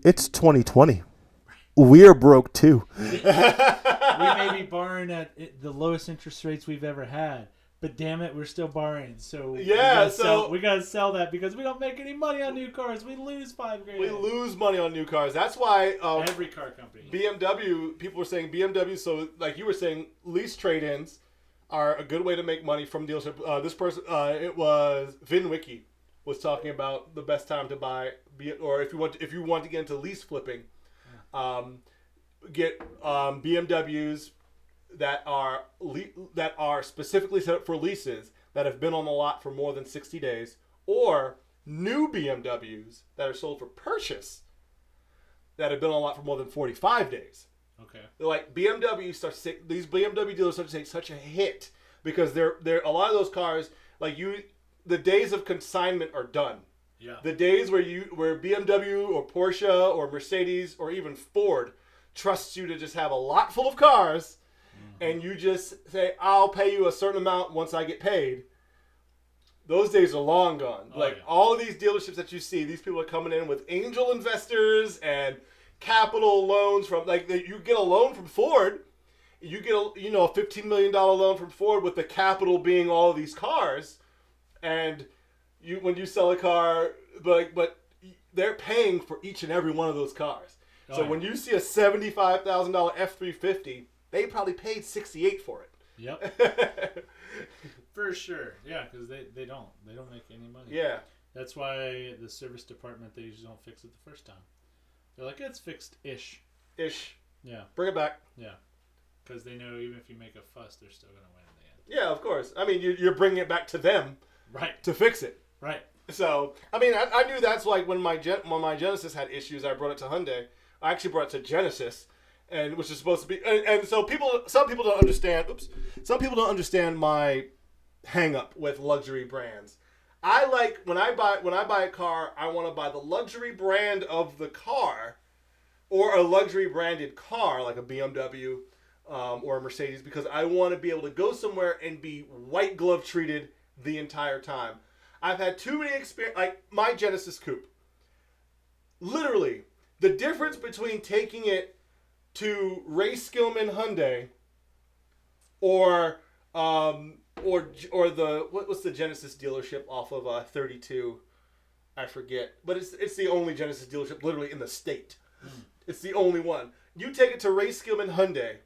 "It's 2020. We're broke too." We may be borrowing at the lowest interest rates we've ever had. But damn it, we're still borrowing. So we gotta sell that because we don't make any money on new cars. We lose $5,000. We lose money on new cars. That's why every car company. BMW. People were saying BMW. So like you were saying, lease trade-ins are a good way to make money from dealership. This person, it was VinWiki, was talking about the best time to buy. Or if you want to get into lease flipping, get BMWs. That are specifically set up for leases that have been on the lot for more than 60 days, or new BMWs that are sold for purchase that have been on the lot for more than 45 days. Okay. They're like these BMW dealers start to take such a hit because they're a lot of those cars like the days of consignment are done. Yeah. The days where BMW or Porsche or Mercedes or even Ford trusts you to just have a lot full of cars. And you just say, I'll pay you a certain amount once I get paid. Those days are long gone. All of these dealerships that you see, these people are coming in with angel investors and capital loans from, you get a loan from Ford. You get a $15 million loan from Ford with the capital being all of these cars. And when you sell a car, but they're paying for each and every one of those cars. When you see a $75,000 F-350, they probably paid $68,000 for it. Yep. For sure. Yeah, because they don't make any money. Yeah. That's why the service department, they usually don't fix it the first time. They're like, it's fixed-ish. Ish. Yeah. Bring it back. Yeah. Because they know even if you make a fuss, they're still going to win in the end. Yeah, of course. I mean, you're bringing it back to them. Right. To fix it. Right. So, I mean, I knew that's like when my Genesis had issues, I brought it to Hyundai. I actually brought it to Genesis. And which is supposed to be, and so some people don't understand. Oops, some people don't understand my hang up with luxury brands. I like when I buy a car, I want to buy the luxury brand of the car, or a luxury branded car like a BMW or a Mercedes, because I want to be able to go somewhere and be white glove treated the entire time. I've had too many experience, like my Genesis Coupe. Literally, the difference between taking it to Ray Skillman Hyundai or the what's the Genesis dealership off of 32? I forget, but it's the only Genesis dealership literally in the state. It's the only one. You take it to Ray Skillman Hyundai,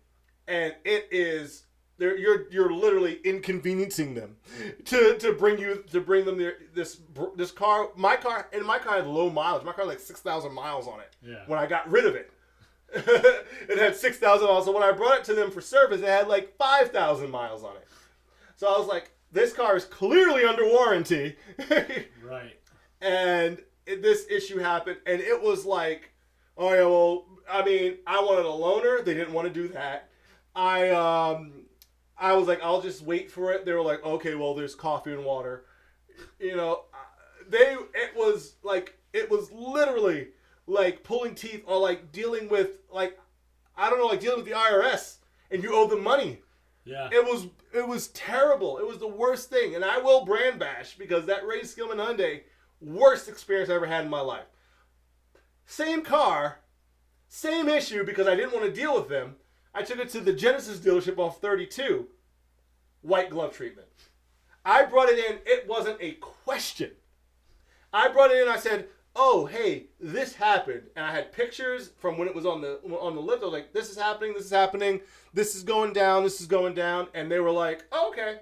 and it is you're literally inconveniencing them to bring them there. This car, my car had low mileage. My car had like 6,000 miles on it. Yeah. When I got rid of it. It had 6,000 miles. So when I brought it to them for service, it had like 5,000 miles on it. So I was like, this car is clearly under warranty. Right. And this issue happened, and it was like, oh yeah, well, I mean, I wanted a loaner. They didn't want to do that. I was like, I'll just wait for it. They were like, okay, well, there's coffee and water. You know, it was literally like pulling teeth, or like dealing with like dealing with the IRS, and you owe them money. Yeah. It was terrible. It was the worst thing. And I will brand bash, because that Ray Skillman Hyundai, worst experience I ever had in my life. Same car, same issue, because I didn't want to deal with them. I took it to the Genesis dealership off 32. White glove treatment. I brought it in. It wasn't a question. I brought it in. I said, oh, hey, this happened. And I had pictures from when it was on the lift. I was like, this is happening. This is happening. This is going down. This is going down. And they were like, oh, okay.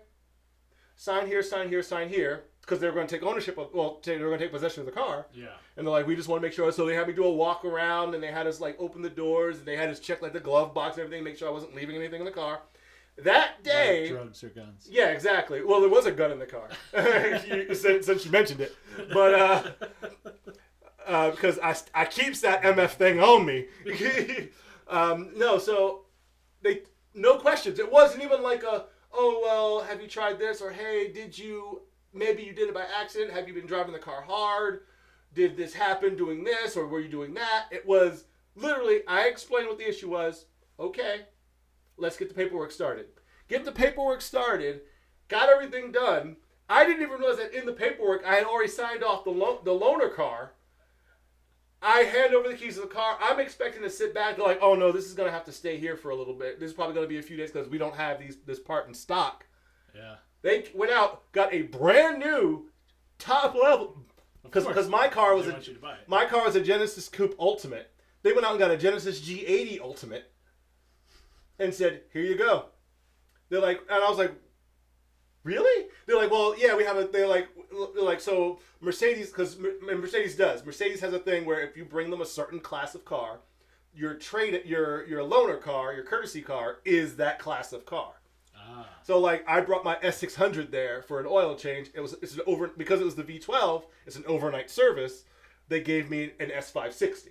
Sign here, sign here, sign here. Because they were going to take ownership of, they were going to take possession of the car. Yeah. And they're like, we just want to make sure. So they had me do a walk around, and they had us like open the doors, and they had us check like the glove box and everything, make sure I wasn't leaving anything in the car. That day, like drugs or guns. Yeah, exactly. Well, there was a gun in the car since you mentioned it, but because I keeps that MF thing on me. No, so no questions. It wasn't even like oh well, have you tried this, or hey, maybe you did it by accident. Have you been driving the car hard? Did this happen doing this, or were you doing that? It was literally, I explained what the issue was. Okay. Let's get the paperwork started. Get the paperwork started. Got everything done. I didn't even realize that in the paperwork I had already signed off the loaner car. I hand over the keys to the car. I'm expecting to sit back. They're like, oh no, this is going to have to stay here for a litlittle bit. This is probably going to be a few days because we don't have this part in stock. Yeah. They went out, got a brand new top level. Because my car was a Genesis Coupe Ultimate. They went out and got a Genesis G80 Ultimate. And said, here you go. They're like, and I was like, really? They're like, well, yeah, we have a, they're like, so Mercedes, because Mercedes has a thing where if you bring them a certain class of car, your loaner car, your courtesy car is that class of car. Ah. So like, I brought my S600 there for an oil change. Because it was the V12, it's an overnight service. They gave me an S560.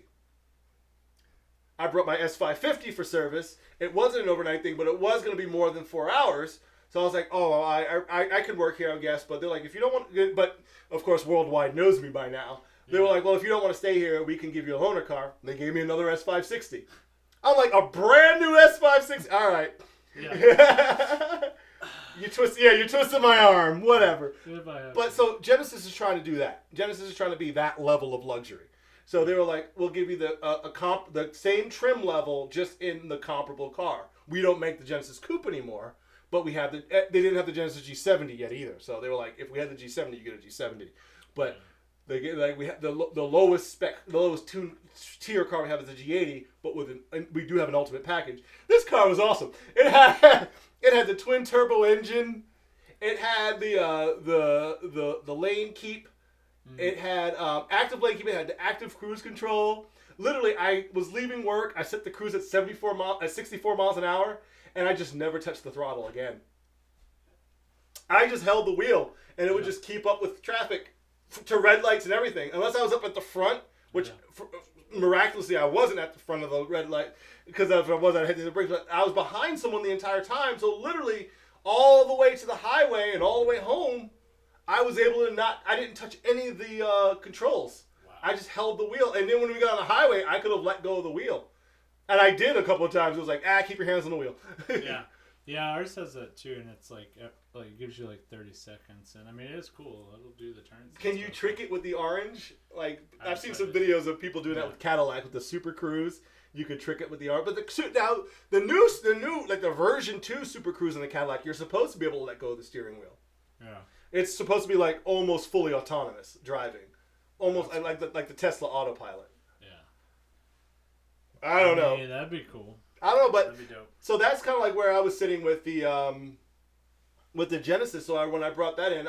I brought my S550 for service. It wasn't an overnight thing, but it was going to be more than 4 hours. So I was like, oh, I could work here, I guess. But they're like, if you don't want, but of course, Worldwide knows me by now. They were like, well, if you don't want to stay here, we can give you a loaner car. And they gave me another S560. I'm like, a brand new S560. All right. Yeah. You twisted my arm. Whatever. But so Genesis is trying to do that. Genesis is trying to be that level of luxury. So they were like, we'll give you the same trim level, just in the comparable car. We don't make the Genesis Coupe anymore, but they didn't have the Genesis G70 yet either. So they were like, if we had the G70, you get a G70. But they get we have the lowest spec, the lowest tier car we have is the G80, but we do have an ultimate package. This car was awesome. It had the twin turbo engine. It had the lane keep. It had active lane keep. It had the active cruise control. Literally, I was leaving work. I set the cruise at 64 miles an hour, and I just never touched the throttle again. I just held the wheel, and it would just keep up with traffic to red lights and everything. Unless I was up at the front, which miraculously I wasn't at the front of the red light, because if I was, I'd hit the brakes. But I was behind someone the entire time, so literally all the way to the highway and all the way home, I was able to I didn't touch any of the controls. Wow. I just held the wheel. And then when we got on the highway, I could have let go of the wheel. And I did a couple of times. It was like, keep your hands on the wheel. Yeah. Yeah, ours has that too, and it's like it gives you like 30 seconds, and I mean it is cool. It'll do the turns. Can you trick it with the orange? Like I've seen some videos of people doing that with Cadillac with the Super Cruise. You could trick it with the orange, but the new like the version 2 Super Cruise in the Cadillac, you're supposed to be able to let go of the steering wheel. Yeah, it's supposed to be like almost fully autonomous driving, almost like the Tesla autopilot. Yeah, I don't know. Yeah, that'd be cool. I don't know, but that'd be dope. So that's kind of like where I was sitting with the Genesis. So when I brought that in,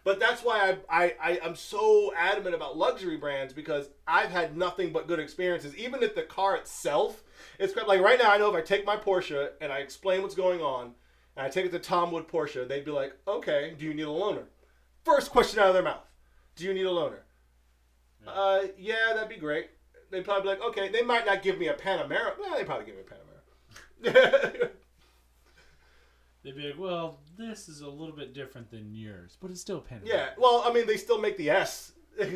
but that's why I'm so adamant about luxury brands, because I've had nothing but good experiences. Even if the car itself, it's like right now, I know if I take my Porsche and I explain what's going on, and I take it to Tom Wood Porsche, they'd be like, okay, do you need a loaner? First question out of their mouth, do you need a loaner? Yeah, that'd be great. They'd probably be like, okay, they might not give me a Panamera. Well, they'd probably give me a Panamera. They'd be like, well, this is a little bit different than yours, but it's still Panamera. Yeah, well, I mean, they still make the S.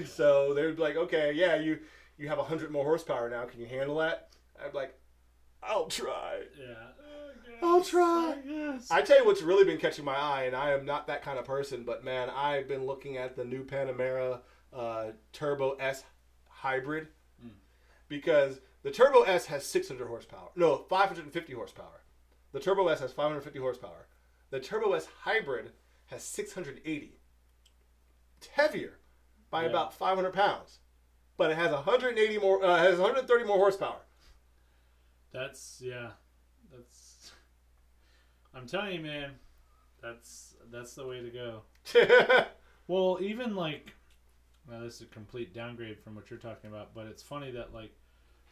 So they'd be like, okay, yeah, you have 100 more horsepower now. Can you handle that? I'd be like, I'll try. Yeah. I'll try. Yes. I tell you what's really been catching my eye, and I am not that kind of person, but man, I've been looking at the new Panamera Turbo S Hybrid. Because the Turbo S has 600 horsepower. No, 550 horsepower. The Turbo S has 550 horsepower. The Turbo S Hybrid has 680. It's heavier by about 500 pounds. But it has 130 more horsepower. That's I'm telling you, man, that's the way to go. Well, even like, now this is a complete downgrade from what you're talking about, but it's funny that like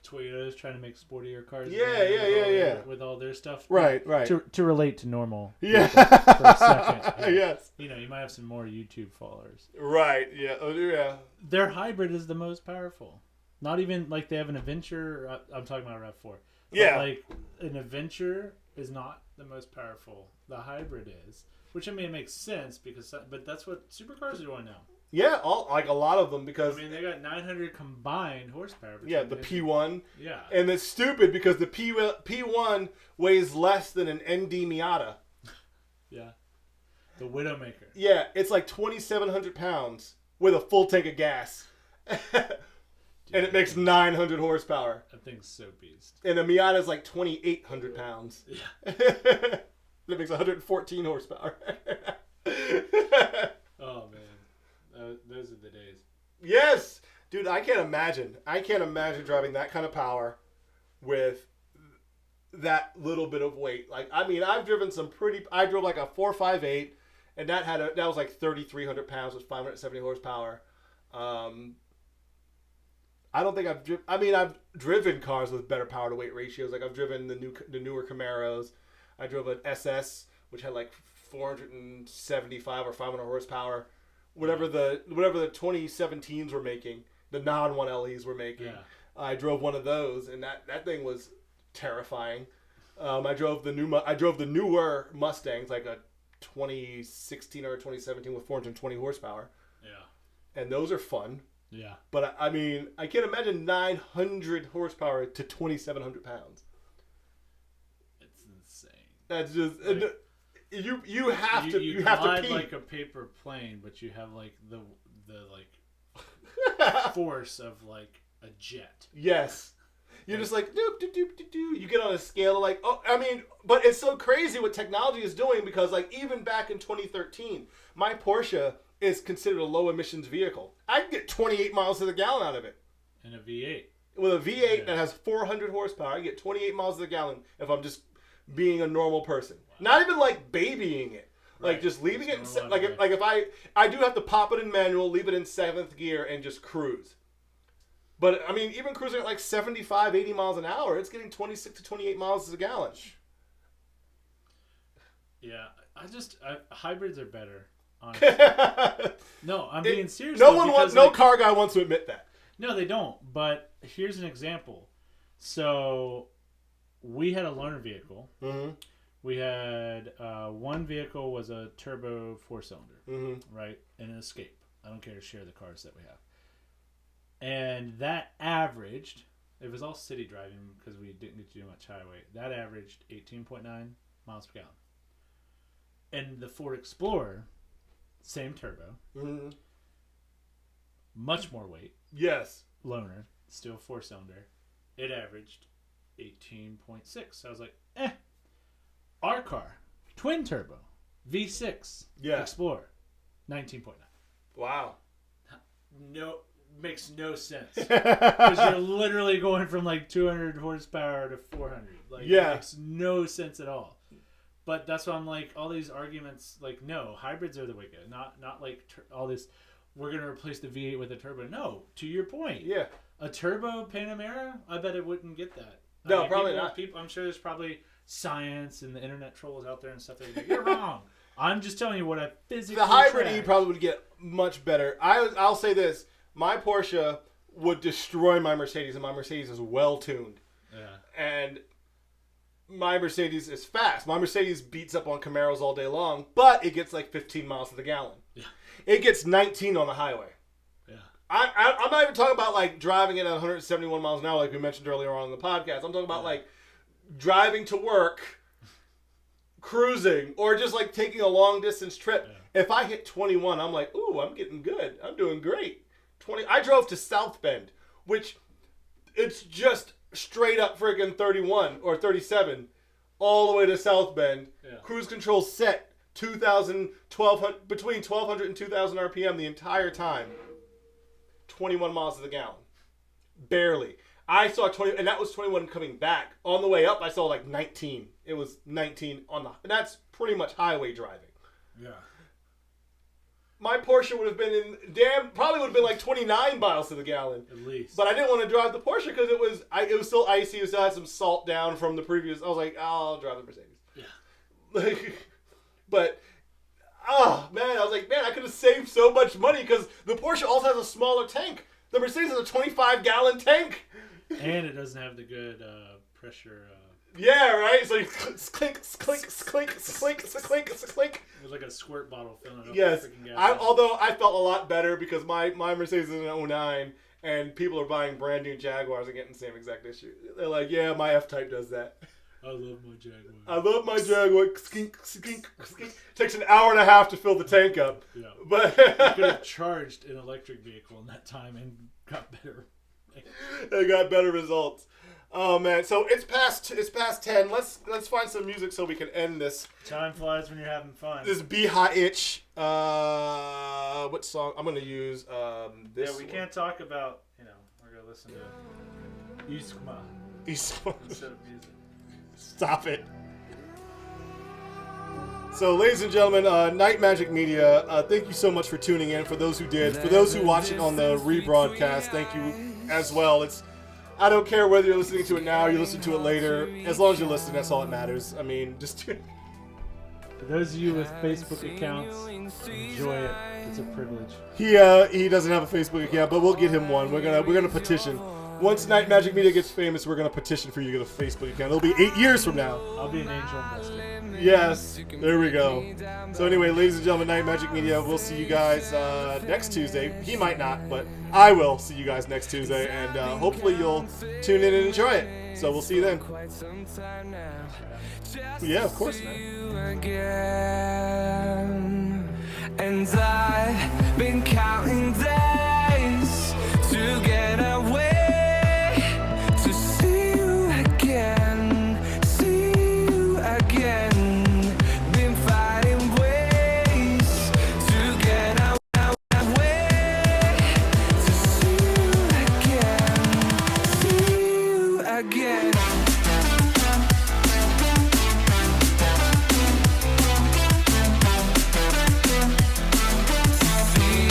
Toyota is trying to make sportier cars. Yeah. With all their stuff. Right. To relate to normal. Yeah. For a second. Yes. You know, you might have some more YouTube followers. Right. Yeah. Oh, yeah. Their hybrid is the most powerful. Not even like they have an Adventure. I'm talking about RAV4. Yeah. Like an Adventure is not the most powerful. The hybrid is. Which, I mean, it makes sense but that's what supercars are doing now. Yeah, a lot of them, because I mean, they got 900 combined horsepower. Yeah, the P1. Yeah. And it's stupid because the P1 weighs less than an ND Miata. Yeah. The Widowmaker. Yeah, it's like 2,700 pounds with a full tank of gas. And it makes 900 horsepower. That thing's so beast. And the Miata's like 2,800 pounds. Yeah. That makes 114 horsepower. Oh, man. Those are the days. Yes! Dude, I can't imagine. Driving that kind of power with that little bit of weight. Like, I mean, I've driven I drove like a 458, and that was like 3,300 pounds with 570 horsepower. I don't think I've driven cars with better power to weight ratios. Like, I've driven the newer Camaros. I drove an SS, which had like 475 or 500 horsepower. Whatever the 2017s were making, the non-1LEs were making. Yeah. I drove one of those, and that thing was terrifying. I drove the newer Mustangs, like a 2016 or 2017 with 420 horsepower. Yeah. And those are fun. Yeah. But I mean, I can't imagine 900 horsepower to 2,700 pounds. It's insane. That's just Like, you have to glide pee. like a paper plane, but you have like the like force of like a jet. Yes. You're just like, doop, doop, doop, doop, doop. You get on a scale of like, oh, I mean, but it's so crazy what technology is doing, because like even back in 2013, my Porsche is considered a low emissions vehicle. I can get 28 miles to the gallon out of it. And a V8. With a V8 that has 400 horsepower, I get 28 miles to the gallon if I'm just being a normal person. Wow. Not even like babying it. Like just leaving it in if I do have to pop it in manual, leave it in 7th gear and just cruise. But I mean, even cruising at like 75, 80 miles an hour, it's getting 26 to 28 miles to the gallon. Yeah, hybrids are better, honestly. No, I'm being serious. No car guy wants to admit that. No, they don't. But here's an example. So we had a loaner vehicle. Mm-hmm. We had one vehicle was a turbo 4-cylinder, right? And an Escape. I don't care to share the cars that we have. And that averaged, it was all city driving because we didn't get to do much highway. That averaged 18.9 miles per gallon. And the Ford Explorer, same turbo, much more weight. Yes. Loaner, still 4-cylinder. It averaged 18.6. So I was like, Our car, twin turbo, V6, Explorer, 19.9. Wow. No, makes no sense. Because you're literally going from like 200 horsepower to 400. Like, it makes no sense at all. But that's why I'm like, all these arguments, like, no, hybrids are the way to go. Not like all this, we're going to replace the V8 with a turbo. No, to your point. Yeah. A turbo Panamera, I bet it wouldn't get that. No, probably not. I'm sure there's probably science and the internet trolls out there and stuff that are like, you're wrong. I'm just telling you what I physically The hybrid tracked. E probably would get much better. I'll say this. My Porsche would destroy my Mercedes, and my Mercedes is well-tuned. Yeah. And my Mercedes is fast. My Mercedes beats up on Camaros all day long, but it gets like 15 miles to the gallon. Yeah. It gets 19 on the highway. Yeah. I'm not even talking about like driving it at 171 miles an hour like we mentioned earlier on in the podcast. I'm talking about like driving to work, cruising, or just like taking a long distance trip. Yeah. If I hit 21, I'm like, ooh, I'm getting good. I'm doing great. I drove to South Bend, which it's just straight up friggin' 31 or 37 all the way to South Bend. Yeah. Cruise control set 2,000, 1,200, between 1,200 and 2,000 RPM the entire time. 21 miles to the gallon. Barely. I saw 20, and that was 21 coming back. On the way up, I saw like 19. It was 19 on the, and that's pretty much highway driving. Yeah. My Porsche would have been probably would have been like 29 miles to the gallon. At least. But I didn't want to drive the Porsche because it was still icy. It still had some salt down from the previous. I was like, I'll drive the Mercedes. Yeah. But, man, I was like, man, I could have saved so much money because the Porsche also has a smaller tank. The Mercedes has a 25-gallon tank. And it doesn't have the good pressure. Yeah, right? So you clink, clink, clink, clink, clink, clink. It was like a squirt bottle filling it up. Yes. Although I felt a lot better because my Mercedes is an 09 and people are buying brand new Jaguars and getting the same exact issue. They're like, yeah, my F-Type does that. I love my Jaguar. I love my Jaguar. Skink, skink, skink. Takes an hour and a half to fill the tank up. Yeah. But you could have charged an electric vehicle in that time and got better. They got better results. Oh man, so it's past 10. Let's find some music so we can end this. Time flies when you're having fun. This B-High-Itch. What song? I'm gonna use this. Yeah, we can't talk about. We're gonna listen to Iskma instead of music. Stop it. So, ladies and gentlemen, Night Majik Media, thank you so much for tuning in. For those who did, for those who watch it on the rebroadcast, thank you as well. I don't care whether you're listening to it now or you listen to it later. As long as you're listening, that's all that matters. I mean, just... For those of you with Facebook accounts, enjoy it. It's a privilege. He doesn't have a Facebook account, but we'll get him one. We're gonna petition. Once Night Majik Media gets famous, we're gonna petition for you to get a Facebook account. It'll be 8 years from now. I'll be an angel investor. Yes, there we go. So anyway, ladies and gentlemen, Night Majik Media, we'll see you guys next Tuesday. He might not, but I will see you guys next Tuesday, and hopefully you'll tune in and enjoy it. So we'll see you then. Yeah, of course, man. And I've been counting days to get away. See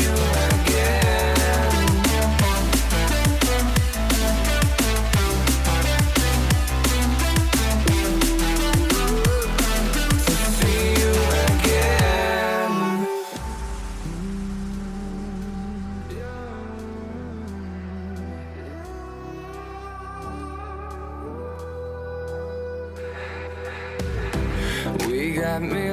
you at me